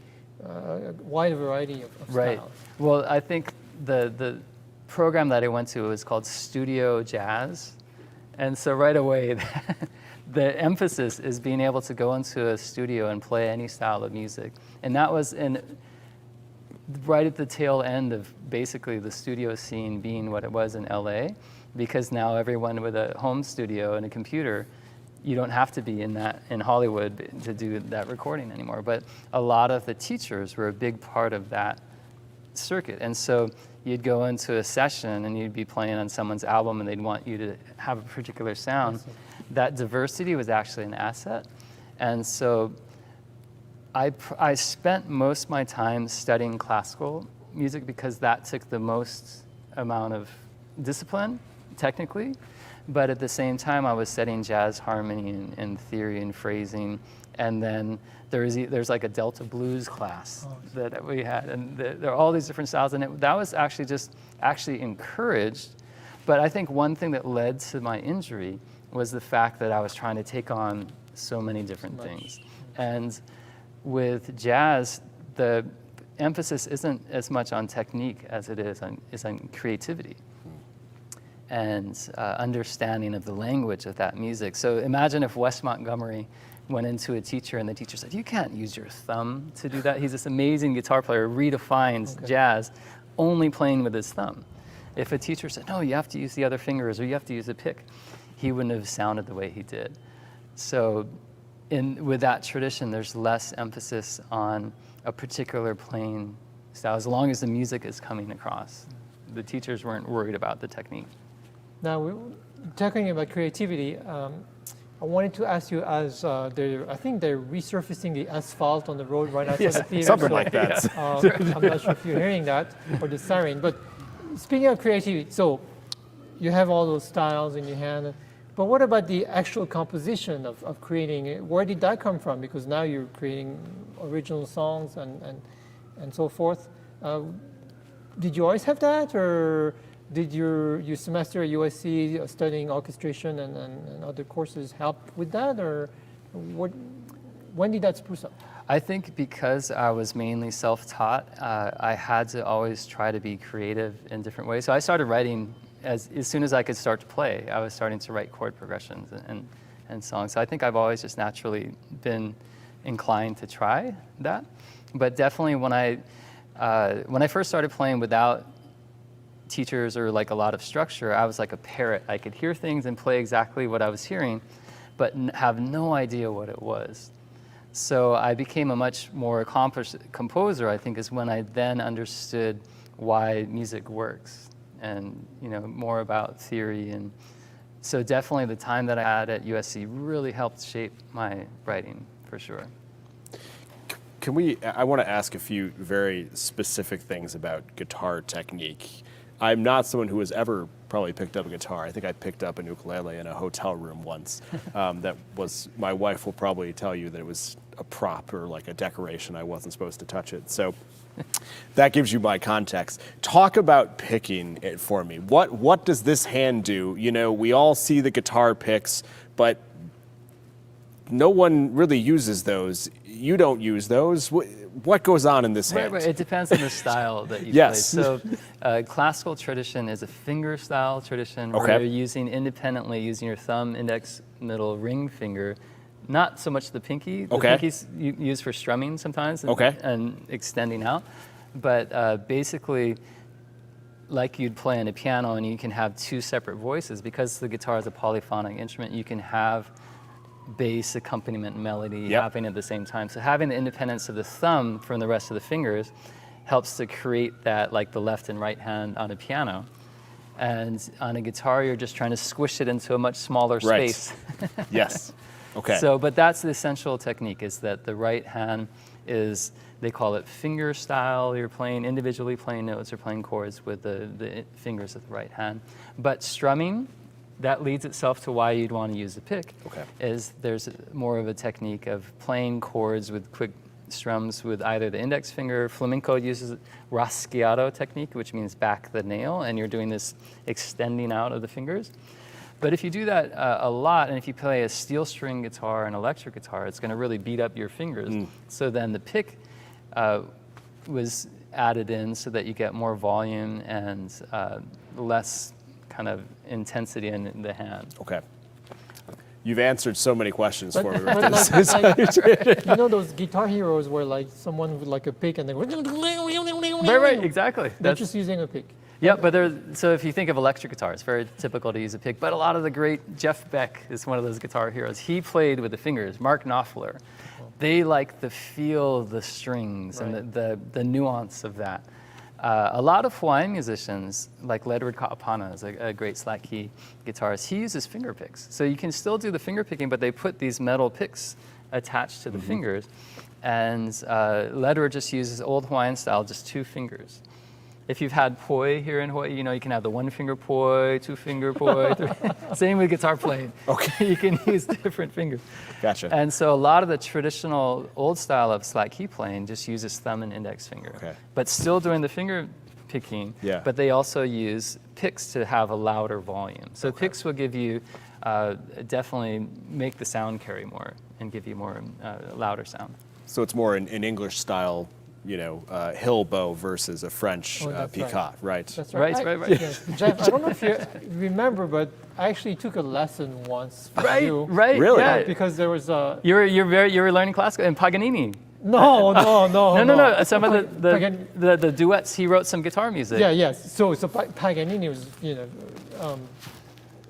A: wide variety of styles.
C: Well, I think the program that I went to was called Studio Jazz, and so right away the emphasis is being able to go into a studio and play any style of music, and that was right at the tail end of basically the studio scene being what it was in LA, because now everyone with a home studio and a computer, you don't have to be in Hollywood to do that recording anymore. But a lot of the teachers were a big part of that circuit. And so you'd go into a session and you'd be playing on someone's album and they'd want you to have a particular sound. That diversity was actually an asset. And so I spent most of my time studying classical music because that took the most amount of discipline, technically. But at the same time, I was studying jazz harmony and theory and phrasing. And then there's like a Delta blues class that we had. And there are all these different styles. And that was actually just encouraged. But I think one thing that led to my injury was the fact that I was trying to take on so many different things. And with jazz, the emphasis isn't as much on technique as it is on creativity. and understanding of the language of that music. So imagine if Wes Montgomery went into a teacher and the teacher said, you can't use your thumb to do that. He's this amazing guitar player, redefines jazz, only playing with his thumb. If a teacher said, no, you have to use the other fingers or you have to use the pick, he wouldn't have sounded the way he did. So with that tradition, there's less emphasis on a particular playing style, as long as the music is coming across. The teachers weren't worried about the technique.
A: Now, we're talking about creativity. I wanted to ask you, as I think they're resurfacing the asphalt on the road right outside the theater.
B: Something like that.
A: I'm not sure if you're hearing that or the siren. But speaking of creativity, so you have all those styles in your hand. But what about the actual composition of creating it? Where did that come from? Because now you're creating original songs and so forth. Did you always have that, or did your semester at USC studying orchestration and other courses help with that, or when did that spruce up?
C: I think because I was mainly self-taught, I had to always try to be creative in different ways. So I started writing as soon as I could start to play. I was starting to write chord progressions and songs. So I think I've always just naturally been inclined to try that. But definitely when I first started playing without teachers or like a lot of structure, I was like a parrot. I could hear things and play exactly what I was hearing, but have no idea what it was. So I became a much more accomplished composer, I think, is when I then understood why music works and, you know, more about theory. And so definitely the time that I had at USC really helped shape my writing, for sure.
B: I want to ask a few very specific things about guitar technique. I'm not someone who has ever probably picked up a guitar. I think I picked up an ukulele in a hotel room once. My wife will probably tell you that it was a prop or like a decoration. I wasn't supposed to touch it. So that gives you my context. Talk about picking it for me. What does this hand do? You know, we all see the guitar picks, but no one really uses those. You don't use those. What goes on in this hand?
C: Right. It depends on the style that you
B: Yes.
C: play. So classical tradition is a finger style tradition where you're using independently, using your thumb, index, middle, ring finger. Not so much the pinky. The pinky's used for strumming sometimes and extending out. But basically, like you'd play on a piano and you can have two separate voices, because the guitar is a polyphonic instrument, you can have bass, accompaniment, melody happening at the same time. So having the independence of the thumb from the rest of the fingers helps to create that, like the left and right hand on a piano. And on a guitar, you're just trying to squish it into a much smaller space.
B: Yes. Okay.
C: So, but that's the essential technique, is that the right hand is, they call it finger style. You're playing individually, playing notes or playing chords with the fingers of the right hand. But strumming, that leads itself to why you'd want to use a pick. Is there's more of a technique of playing chords with quick strums with either the index finger. Flamenco uses rasgueado technique, which means back the nail, and you're doing this extending out of the fingers. But if you do that a lot, and if you play a steel string guitar and electric guitar, it's going to really beat up your fingers. So then the pick was added in so that you get more volume and less kind of intensity in the hand. Okay.
B: You've answered so many questions for me.
A: You know those guitar heroes where like someone with like a pick and they go
C: right, exactly.
A: They're just using a pick.
C: Yeah, but so if you think of electric guitar, it's very typical to use a pick. But a lot of the great, Jeff Beck is one of those guitar heroes. He played with the fingers. Mark Knopfler, they like the feel of the strings and the nuance of that. A lot of Hawaiian musicians, like Ledward Kaapana is a great slack key guitarist, he uses finger picks. So you can still do the finger picking, but they put these metal picks attached to the fingers. And Ledward just uses old Hawaiian style, just two fingers. If you've had poi here in Hawaii, you know you can have the one finger poi, two finger poi. Same with guitar playing. You can use different fingers.
B: Gotcha.
C: And so a lot of the traditional old style of slack key playing just uses thumb and index finger, but still doing the finger picking. But they also use picks to have a louder volume. So picks will give you definitely make the sound carry more and give you more louder sound.
B: So it's more an English style hill bow versus a French
A: that's
B: picot,
A: right.
B: right?
A: That's
C: Right,
A: right.
C: right, right.
A: Yes. Jeff, I don't know if you remember, but I actually took a lesson once from you.
C: Right.
B: Really?
C: Yeah.
A: Because there was a
C: You were learning classical and Paganini.
A: no.
C: No. Some of
A: Pagan-
C: the duets, he wrote some guitar music.
A: Yeah, yes. So Paganini was,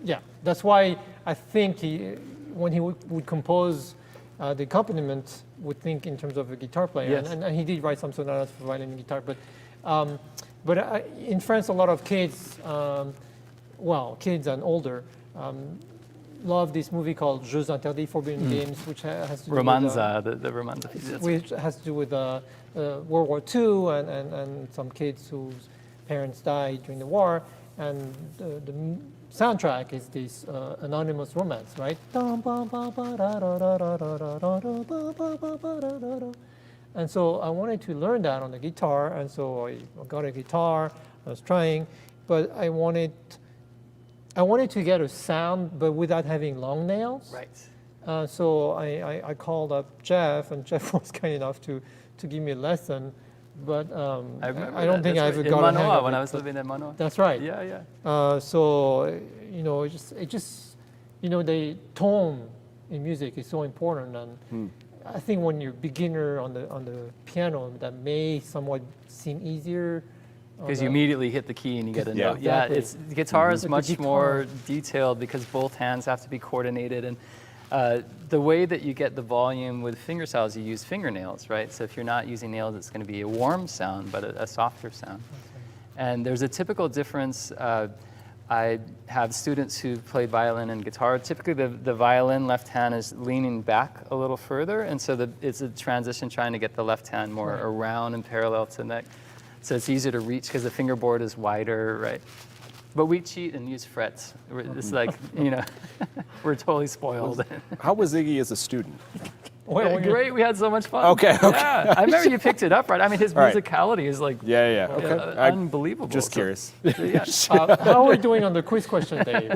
A: yeah. That's why I think when he would compose the accompaniment, would think in terms of a guitar player.
C: Yes.
A: And he did write some sonatas for violin and guitar. But in France, a lot of kids, kids and older, love this movie called Jeux Interdits, Forbidden Games, which has to do
C: Romanza, the Romanza piece.
A: with, which has to do with World War II and some kids whose parents died during the war. And the soundtrack is this anonymous romance, right? And so I wanted to learn that on the guitar, and so I got a guitar. I was trying, but I wanted to get a sound, but without having long nails.
C: Right.
A: So I called up Jeff, and Jeff was kind enough to give me a lesson. But I don't think I ever got a hang of it.
C: When I was living in Manoa.
A: That's right.
C: Yeah.
A: So it just the tone in music is so important, and I think when you're beginner on the piano, that may somewhat seem easier.
C: Because you immediately hit the key and you get a note.
A: Exactly.
C: Yeah, guitar is
A: Like
C: much
A: the guitar.
C: more detailed because both hands have to be coordinated, and the way that you get the volume with fingerstyles, you use fingernails, right? So if you're not using nails, it's going to be a warm sound, but a softer sound. And there's a typical difference. I have students who've played violin and guitar. Typically, the violin left hand is leaning back a little further, and so it's a transition trying to get the left hand more around and parallel to the neck. So it's easier to reach because the fingerboard is wider, right? But we cheat and use frets. It's like, we're totally spoiled.
B: How was Iggy as a student?
C: Great, we had so much fun.
B: Okay.
C: Yeah, I remember you picked it up, right? I mean, his
B: Right.
C: musicality is like
B: Yeah. Okay.
C: unbelievable.
B: Just
C: So-
B: curious.
C: Yeah.
A: How are we doing on the quiz question, Dave?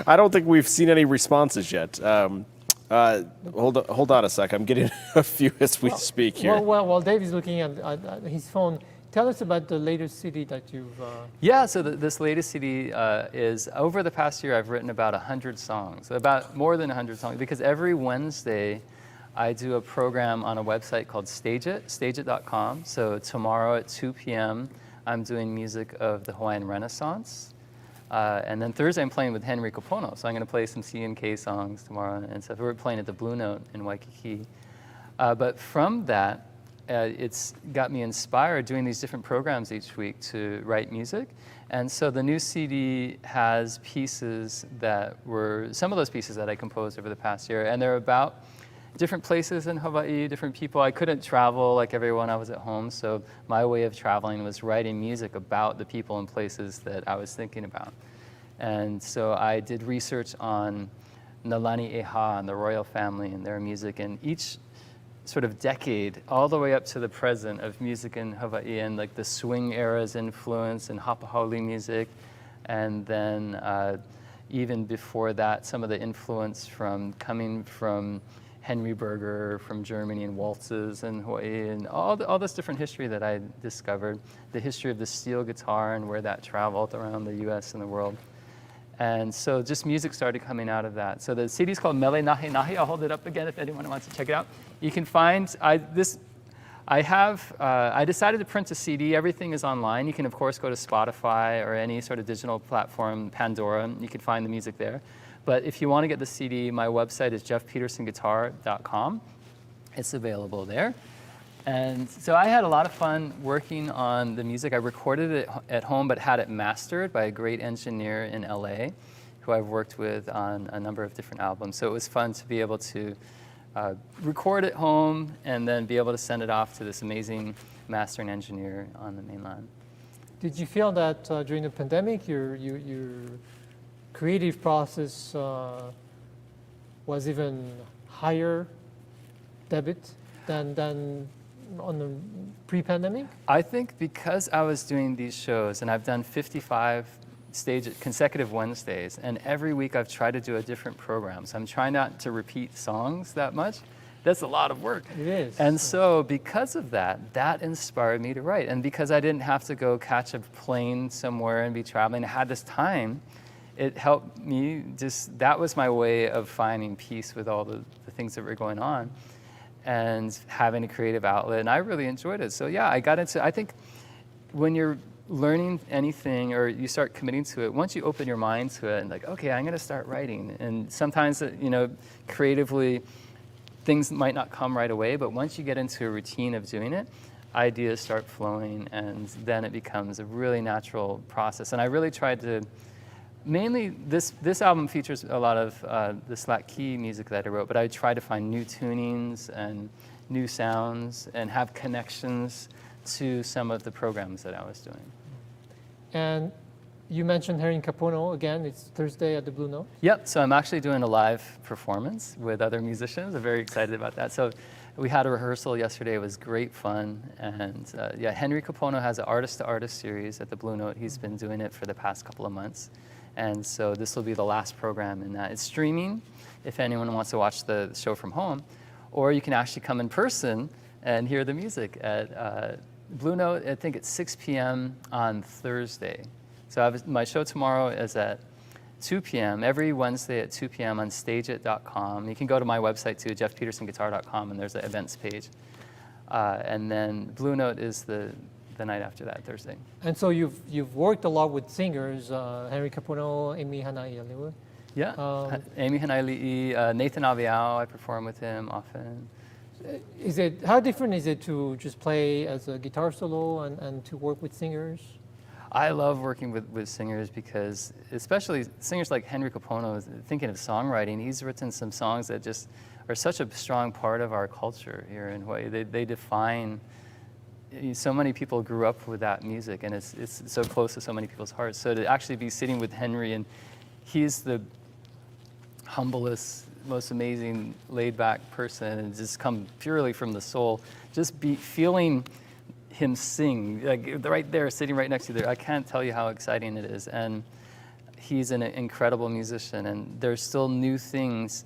B: I don't think we've seen any responses yet. Hold on a sec. I'm getting a few as we speak here.
A: Well, while Dave is looking at his phone, tell us about the latest CD that you've.
C: Yeah, so this latest CD is, over the past year, I've written about 100 songs, about more than 100 songs, because every Wednesday I do a program on a website called stageit.com. So tomorrow at 2 p.m., I'm doing music of the Hawaiian Renaissance. And then Thursday, I'm playing with Henry Kapono. So I'm going to play some C&K songs tomorrow and stuff. We're playing at the Blue Note in Waikiki. But from that, it's got me inspired doing these different programs each week to write music. And so the new CD has pieces that were, some of those pieces that I composed over the past year, and they're about different places in Hawaii, different people. I couldn't travel like everyone, I was at home, so my way of traveling was writing music about the people and places that I was thinking about. And so I did research on Nalani Eha and the royal family and their music, and each sort of decade all the way up to the present of music in Hawaii, and like the swing era's influence and hapahaole music, and then even before that, some of the influence coming from Henry Berger from Germany and waltzes in Hawaii, and all this different history that I discovered, the history of the steel guitar and where that traveled around the US and the world. And so just music started coming out of that. So the CD is called Mele Nahe Nahe. I'll hold it up again if anyone wants to check it out. You can find, I decided to print a CD. Everything is online. You can, of course, go to Spotify or any sort of digital platform, Pandora. You can find the music there. But if you want to get the CD, my website is jeffpetersonguitar.com. It's available there. And so I had a lot of fun working on the music. I recorded it at home, but had it mastered by a great engineer in LA, who I've worked with on a number of different albums. So it was fun to be able to record at home and then be able to send it off to this amazing mastering engineer on the mainland.
A: Did you feel that during the pandemic, your creative process was even higher debit than on the pre-pandemic?
C: I think because I was doing these shows, and I've done 55 consecutive Wednesdays, and every week I've tried to do a different program. So I'm trying not to repeat songs that much. that's a lot of work.
A: It is.
C: And so because of that, that inspired me to write. And because I didn't have to go catch a plane somewhere and be traveling, I had this time, it helped me that was my way of finding peace with all the things that were going on and having a creative outlet. And I really enjoyed it. So yeah, I think when you're learning anything or you start committing to it, once you open your mind to it and like, okay, I'm going to start writing. And sometimes, creatively, things might not come right away, but once you get into a routine of doing it, ideas start flowing, and then it becomes a really natural process. And I really tried to, mainly this album features a lot of the slack key music that I wrote, but I tried to find new tunings and new sounds and have connections to some of the programs that I was doing.
A: And you mentioned Henry Capono again. It's Thursday at the Blue Note.
C: Yep, so I'm actually doing a live performance with other musicians. I'm very excited about that. So we had a rehearsal yesterday. It was great fun. And Henry Capono has an artist-to-artist series at the Blue Note. He's been doing it for the past couple of months. And so this will be the last program in that. It's streaming if anyone wants to watch the show from home, or you can actually come in person and hear the music at Blue Note. I think it's 6 p.m. on Thursday. So my show tomorrow is at 2 p.m. every Wednesday at 2 p.m. on stageit.com. You can go to my website too, jeffpetersonguitar.com, and there's an events page. And then Blue Note is the night after that, Thursday.
A: And so you've worked a lot with singers, Henry Capono, Amy Hanaiali'i.
C: Yeah, Amy Hanaiali'i, Nathan Aviao, I perform with him often.
A: How different is it to just play as a guitar solo and to work with singers?
C: I love working with singers because, especially singers like Henry Capono, thinking of songwriting, he's written some songs that just are such a strong part of our culture here in Hawaii. They define, so many people grew up with that music, and it's so close to so many people's hearts. So to actually be sitting with Henry, and he's the humblest, most amazing, laid-back person, and just come purely from the soul, just be feeling him sing, like right there, sitting right next to you there. I can't tell you how exciting it is. And he's an incredible musician, and there's still new things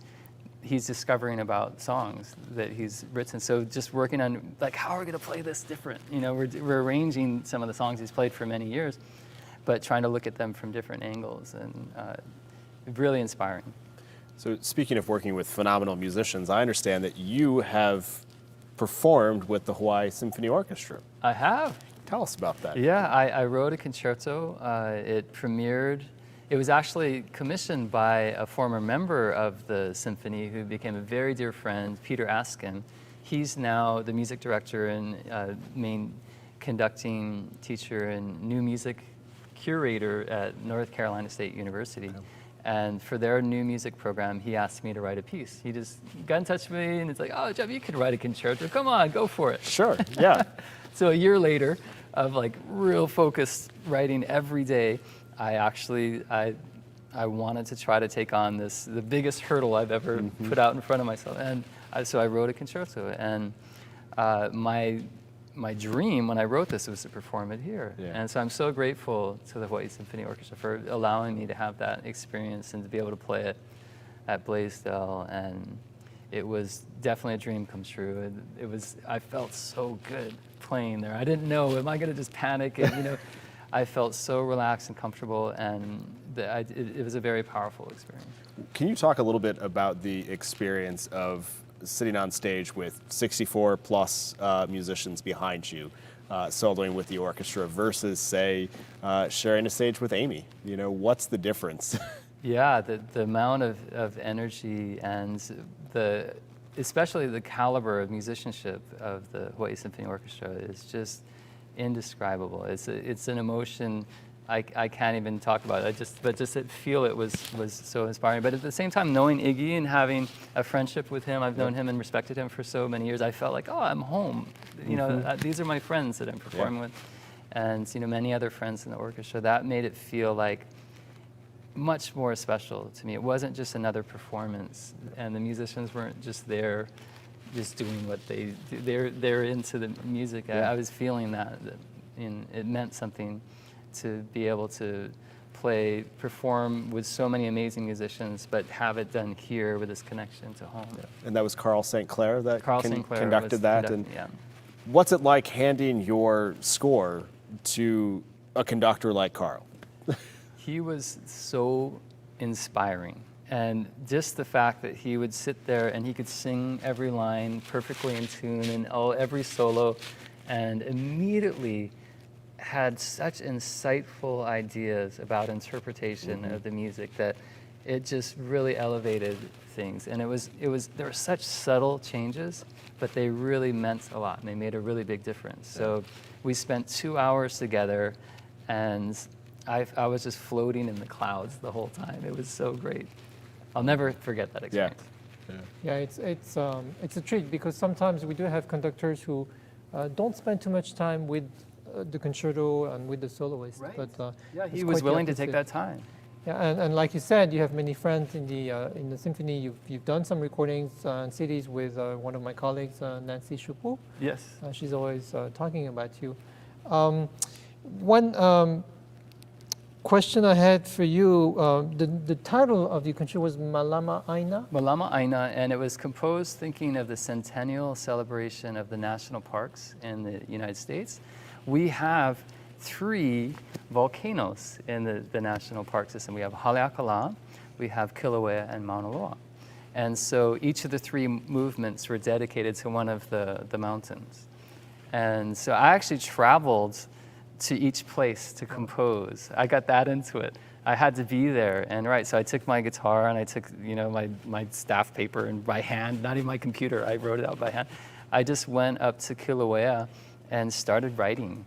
C: he's discovering about songs that he's written. So just working on, like, how are we gonna play this different? We're arranging some of the songs he's played for many years, but trying to look at them from different angles, and really inspiring.
B: So speaking of working with phenomenal musicians, I understand that you have performed with the Hawaii Symphony Orchestra.
C: I have.
B: Tell us about that.
C: Yeah, I wrote a concerto. It premiered. It was actually commissioned by a former member of the symphony who became a very dear friend, Peter Askin. He's now the music director and main conducting teacher and new music curator at North Carolina State University. Okay. And for their new music program, he asked me to write a piece. He just got in touch with me, and it's like, oh, Jeff, you could write a concerto. Come on, go for it.
B: Sure, yeah.
C: So a year later of like real focused writing every day, I wanted to try to take on the biggest hurdle I've ever put out in front of myself. And so I wrote a concerto. And my dream when I wrote this was to perform it here. Yeah. And so I'm so grateful to the Hawaii Symphony Orchestra for allowing me to have that experience and to be able to play it at Blaisdell. And it was definitely a dream come true. I felt so good playing there. I didn't know, am I gonna just panic? And, I felt so relaxed and comfortable, and it was a very powerful experience.
B: Can you talk a little bit about the experience of sitting on stage with 64 plus musicians behind you, soloing with the orchestra versus, say, sharing a stage with Amy? What's the difference?
C: Yeah, the amount of energy and especially the caliber of musicianship of the Hawaii Symphony Orchestra is just indescribable. It's an emotion I can't even talk about it. But just to feel it was so inspiring. But at the same time, knowing Iggy and having a friendship with him, I've known him and respected him for so many years. I felt like, oh, I'm home. These are my friends that I'm performing with, and many other friends in the orchestra. That made it feel like much more special to me. It wasn't just another performance, and the musicians weren't just there, just doing what they do. They're into the music. I was feeling that, and it meant something to be able to play, perform with so many amazing musicians, but have it done here with this connection to home.
B: And that was Carl St. Clair that conducted that. And
C: yeah.
B: what's it like handing your score to a conductor like Carl?
C: He was so inspiring. And just the fact that he would sit there and he could sing every line perfectly in tune and every solo, and immediately had such insightful ideas about interpretation of the music that it just really elevated things. And there were such subtle changes, but they really meant a lot and they made a really big difference. So we spent 2 hours together, and I was just floating in the clouds the whole time. It was so great. I'll never forget that experience.
A: Yeah, it's a treat, because sometimes we do have conductors who don't spend too much time with the concerto and with the soloist.
C: Right.
A: But
C: He was willing to take that time.
A: Yeah, and like you said, you have many friends in the symphony. You've done some recordings and CDs with one of my colleagues, Nancy Shupu.
C: Yes.
A: She's always talking about you. One question I had for you, the title of the concerto was Malama Aina?
C: Malama Aina, and it was composed thinking of the centennial celebration of the national parks in the United States. We have 3 volcanoes in the national park system. We have Haleakala, we have Kilauea, and Mauna Loa. And so each of the 3 movements were dedicated to one of the mountains. And so I actually traveled to each place to compose. I got that into it. I had to be there, and so I took my guitar and I took my staff paper, and by hand, not even my computer, I wrote it out by hand. I just went up to Kilauea and started writing.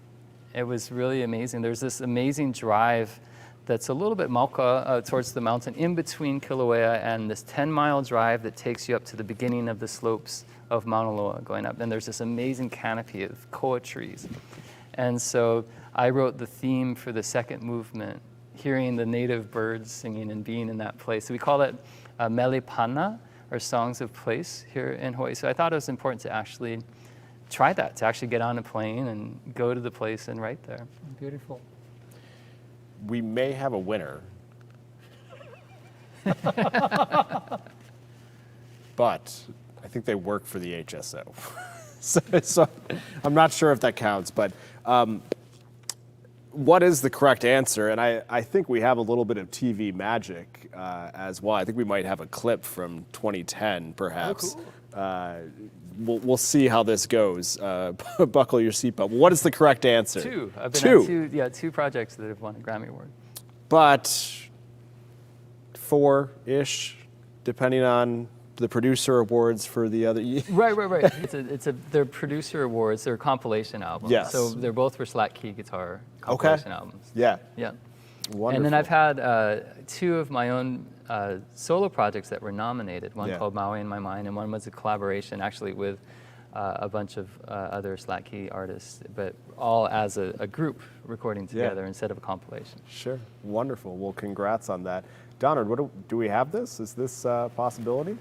C: It was really amazing. There's this amazing drive that's a little bit mauka towards the mountain in between Kilauea and this 10-mile drive that takes you up to the beginning of the slopes of Mauna Loa going up. And there's this amazing canopy of koa trees. And so I wrote the theme for the second movement, hearing the native birds singing and being in that place. So we call it melepana, or songs of place here in Hawaii. So I thought it was important to actually try that, to actually get on a plane and go to the place and write there.
A: Beautiful.
B: We may have a winner. But I think they work for the HSO. so I'm not sure if that counts, but what is the correct answer? And I think we have a little bit of TV magic as well. I think we might have a clip from 2010, perhaps. Oh, cool. We'll see how this goes. Buckle your seatbelt. What is the correct answer?
C: 2. I've been on 2 projects that have won a Grammy Award.
B: But 4-ish, depending on the producer awards for the other.
C: Right. They're producer awards. They're compilation albums.
B: Yes.
C: So they're both for slack key guitar compilation albums.
B: Yeah. Wonderful.
C: And then I've had 2 of my own solo projects that were nominated. One called Maui in My Mind, and one was a collaboration actually with a bunch of other slack key artists, but all as a group recording together instead of a compilation.
B: Sure. Wonderful. Well, congrats on that. Donald, do we have this? Is this a possibility?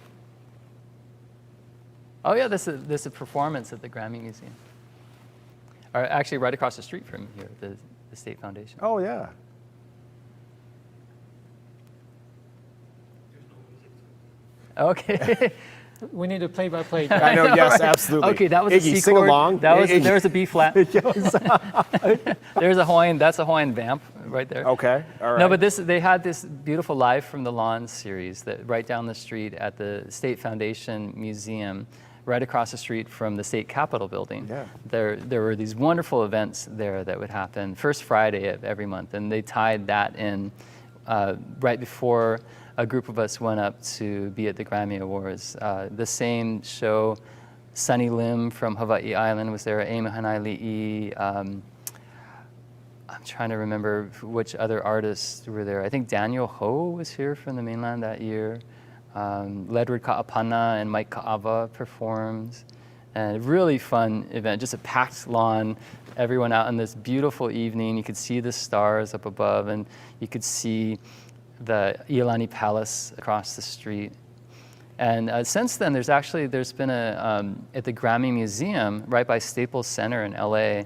C: Oh yeah, this is a performance at the Grammy Museum. Or actually right across the street from here, the State Foundation.
B: Oh yeah.
C: Okay.
A: We need a play-by-play.
B: I know, yes, absolutely.
C: Okay, that was
B: Iggy,
C: a C
B: sing
C: chord.
B: along.
C: There was a B flat. There's a Hawaiian. That's a Hawaiian vamp right there.
B: Okay, all right.
C: No, but they had this beautiful Live from the Lawn series that right down the street at the State Foundation Museum, right across the street from the State Capitol building.
B: Yeah.
C: There were these wonderful events there that would happen first Friday of every month, and they tied that in right before a group of us went up to be at the Grammy Awards. The same show, Sunny Lim from Hawai'i Island was there, Amy Hanai Li'i. I'm trying to remember which other artists were there. I think Daniel Ho was here from the mainland that year. Ledward Ka'apana and Mike Ka'ava performed. And a really fun event, just a packed lawn, everyone out on this beautiful evening. You could see the stars up above, and you could see the Iolani Palace across the street. And since then, there's been at the Grammy Museum, right by Staples Center in LA,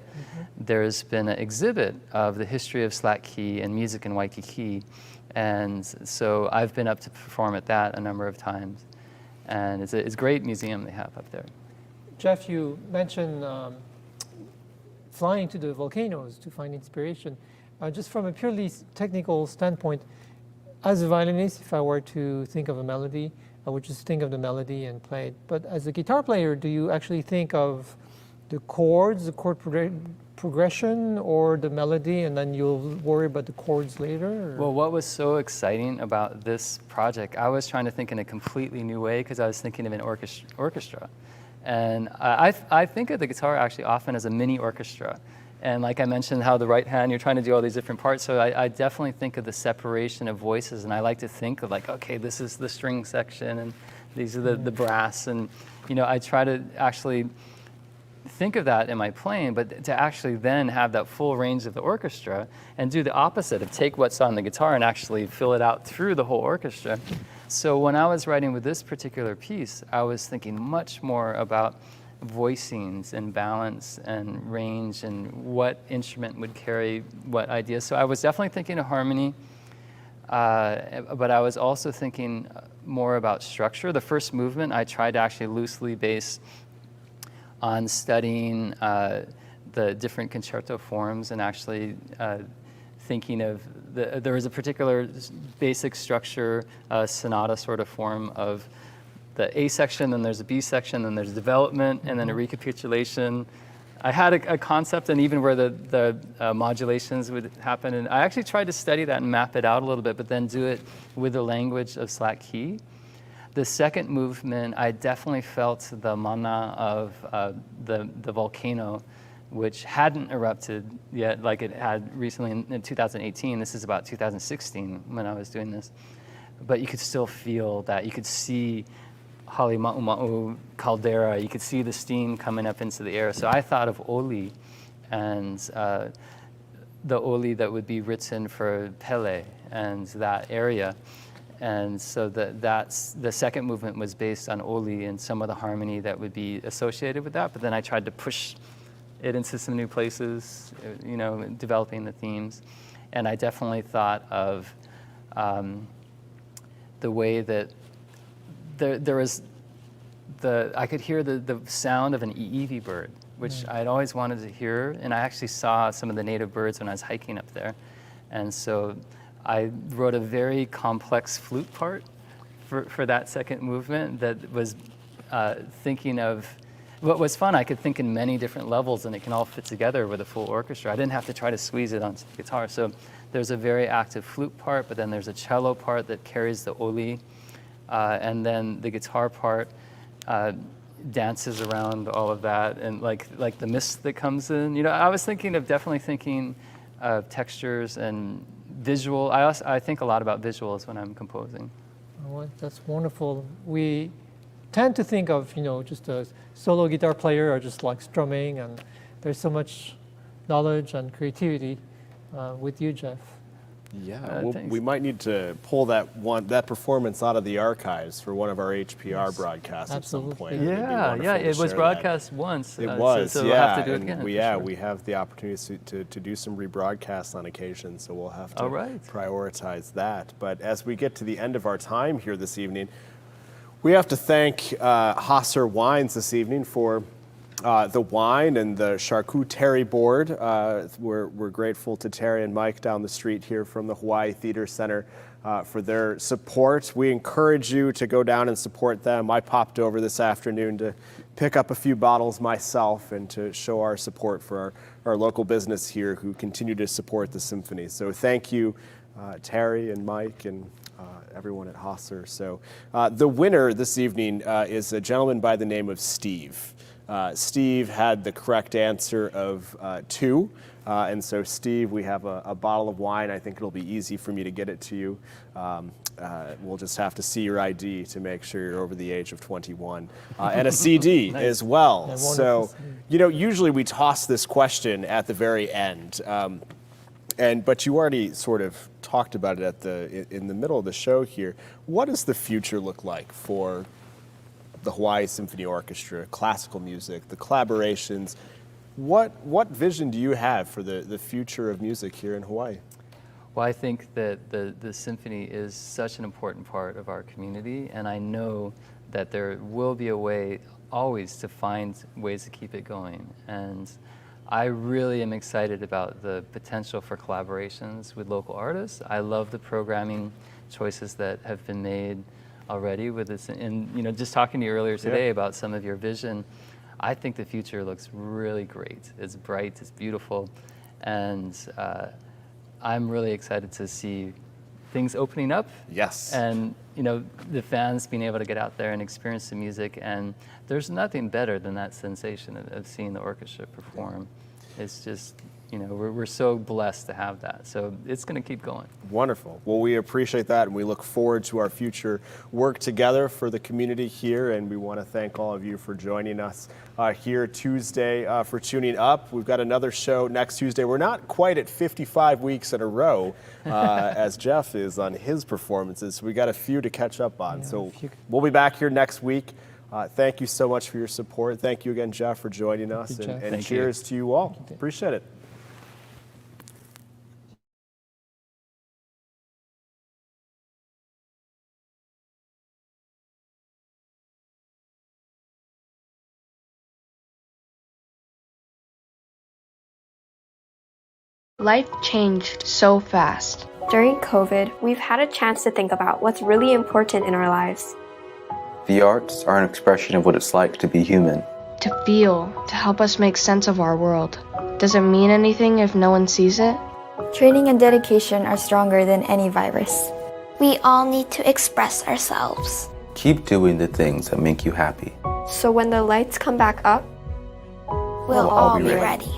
C: there's been an exhibit of the history of slack key and music in Waikiki. And so I've been up to perform at that a number of times. And it's a great museum they have up there.
A: Jeff, you mentioned flying to the volcanoes to find inspiration. Just from a purely technical standpoint, as a violinist, if I were to think of a melody, I would just think of the melody and play it. But as a guitar player, do you actually think of the chords, the chord progression, or the melody, and then you'll worry about the chords later? Or?
C: Well, what was so exciting about this project, I was trying to think in a completely new way because I was thinking of an orchestra. And I think of the guitar actually often as a mini orchestra. And like I mentioned, how the right hand, you're trying to do all these different parts. So I definitely think of the separation of voices. And I like to think of like, okay, this is the string section and these are the brass. And, I try to actually think of that in my playing, but to actually then have that full range of the orchestra and do the opposite of take what's on the guitar and actually fill it out through the whole orchestra. So when I was writing with this particular piece, I was thinking much more about voicings and balance and range and what instrument would carry what ideas. So I was definitely thinking of harmony, but I was also thinking more about structure. The first movement I tried to actually loosely base on studying the different concerto forms and actually thinking of there was a particular basic structure, sonata sort of form of the A section, then there's a B section, then there's development, and then a recapitulation. I had a concept, and even where the modulations would happen, and I actually tried to study that and map it out a little bit, but then do it with the language of slack key. The second movement, I definitely felt the mana of the volcano, which hadn't erupted yet, like it had recently in 2018. This is about 2016 when I was doing this. But you could still feel that. You could see Halima'uma'u caldera. You could see the steam coming up into the air. So I thought of Oli and the Oli that would be written for Pele and that area. And so that's the second movement was based on Oli and some of the harmony that would be associated with that. But then I tried to push it into some new places, developing the themes. And I definitely thought of the way that there was I could hear the sound of an Iiwi bird, which I'd always wanted to hear, and I actually saw some of the native birds when I was hiking up there. And so I wrote a very complex flute part for that second movement that was thinking of what was fun. I could think in many different levels, and it can all fit together with a full orchestra. I didn't have to try to squeeze it onto the guitar. So there's a very active flute part, but then there's a cello part that carries the Oli. And then the guitar part dances around all of that, and like the mist that comes in. I was definitely thinking of textures and visual. I think a lot about visuals when I'm composing.
A: Oh, that's wonderful. We tend to think of just a solo guitar player or just like strumming, and there's so much knowledge and creativity with you, Jeff.
B: Yeah, we might need to pull that performance out of the archives for one of our HPR broadcasts
A: Absolutely.
B: at some point.
C: Yeah, it was broadcast once.
B: It was,
C: so
B: yeah.
C: We'll have to do it again.
B: We have the opportunity to do some rebroadcasts on occasion, so we'll have to prioritize that. But as we get to the end of our time here this evening, we have to thank Hasser Wines this evening for the wine and the charcuterie board. We're grateful to Terry and Mike down the street here from the Hawai'i Theater Center for their support. We encourage you to go down and support them. I popped over this afternoon to pick up a few bottles myself and to show our support for our local business here who continue to support the symphony. So thank you, Terry and Mike and everyone at Hasser. So the winner this evening is a gentleman by the name of Steve. Steve had the correct answer of 2. And so, Steve, we have a bottle of wine. I think it'll be easy for me to get it to you. We'll just have to see your ID to make sure you're over the age of 21. And a CD nice. As well. Yeah, so, usually we toss this question at the very end. But you already sort of talked about it in the middle of the show here. What does the future look like for the Hawaii Symphony Orchestra, classical music, the collaborations. What vision do you have for the future of music here in Hawaii?
C: Well, I think that the symphony is such an important part of our community, and I know that there will be a way always to find ways to keep it going. And I really am excited about the potential for collaborations with local artists. I love the programming choices that have been made already with this. And you know, just talking to you earlier today about some of your vision, I think the future looks really great. It's bright, it's beautiful, and I'm really excited to see things opening up.
B: Yes.
C: And you know, the fans being able to get out there and experience the music, and there's nothing better than that sensation of seeing the orchestra perform. It's just, you know, we're so blessed to have that. So it's going to keep going.
B: Wonderful. Well, we appreciate that, and we look forward to our future work together for the community here. And we want to thank all of you for joining us here Tuesday, for tuning up. We've got another show next Tuesday. We're not quite at 55 weeks in a row, as Jeff is on his performances. So we got a few to catch up on.
A: Yeah,
B: so we'll be back here next week. Thank you so much for your support. Thank you again, Jeff, for joining us. And cheers to you all. Appreciate it.
D: Life changed so fast.
E: During COVID, we've had a chance to think about what's really important in our lives.
F: The arts are an expression of what it's like to be human.
D: To feel, to help us make sense of our world. Does it mean anything if no one sees it?
G: Training and dedication are stronger than any virus.
H: We all need to express ourselves.
F: Keep doing the things that make you happy.
E: So when the lights come back up,
H: We'll all be ready.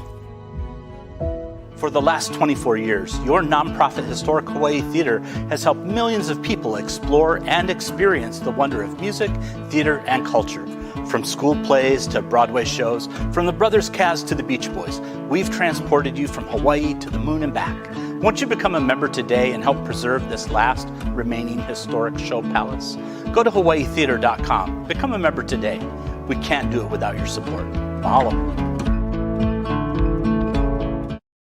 I: For the last 24 years, your nonprofit Historic Hawaii Theater has helped millions of people explore and experience the wonder of music, theater, and culture. From school plays to Broadway shows, from the Brothers Kaz to the Beach Boys, we've transported you from Hawaii to the moon and back. Won't you become a member today and help preserve this last remaining historic show palace? Go to hawaiitheater.com. Become a member today. We can't do it without your support. Mahalo.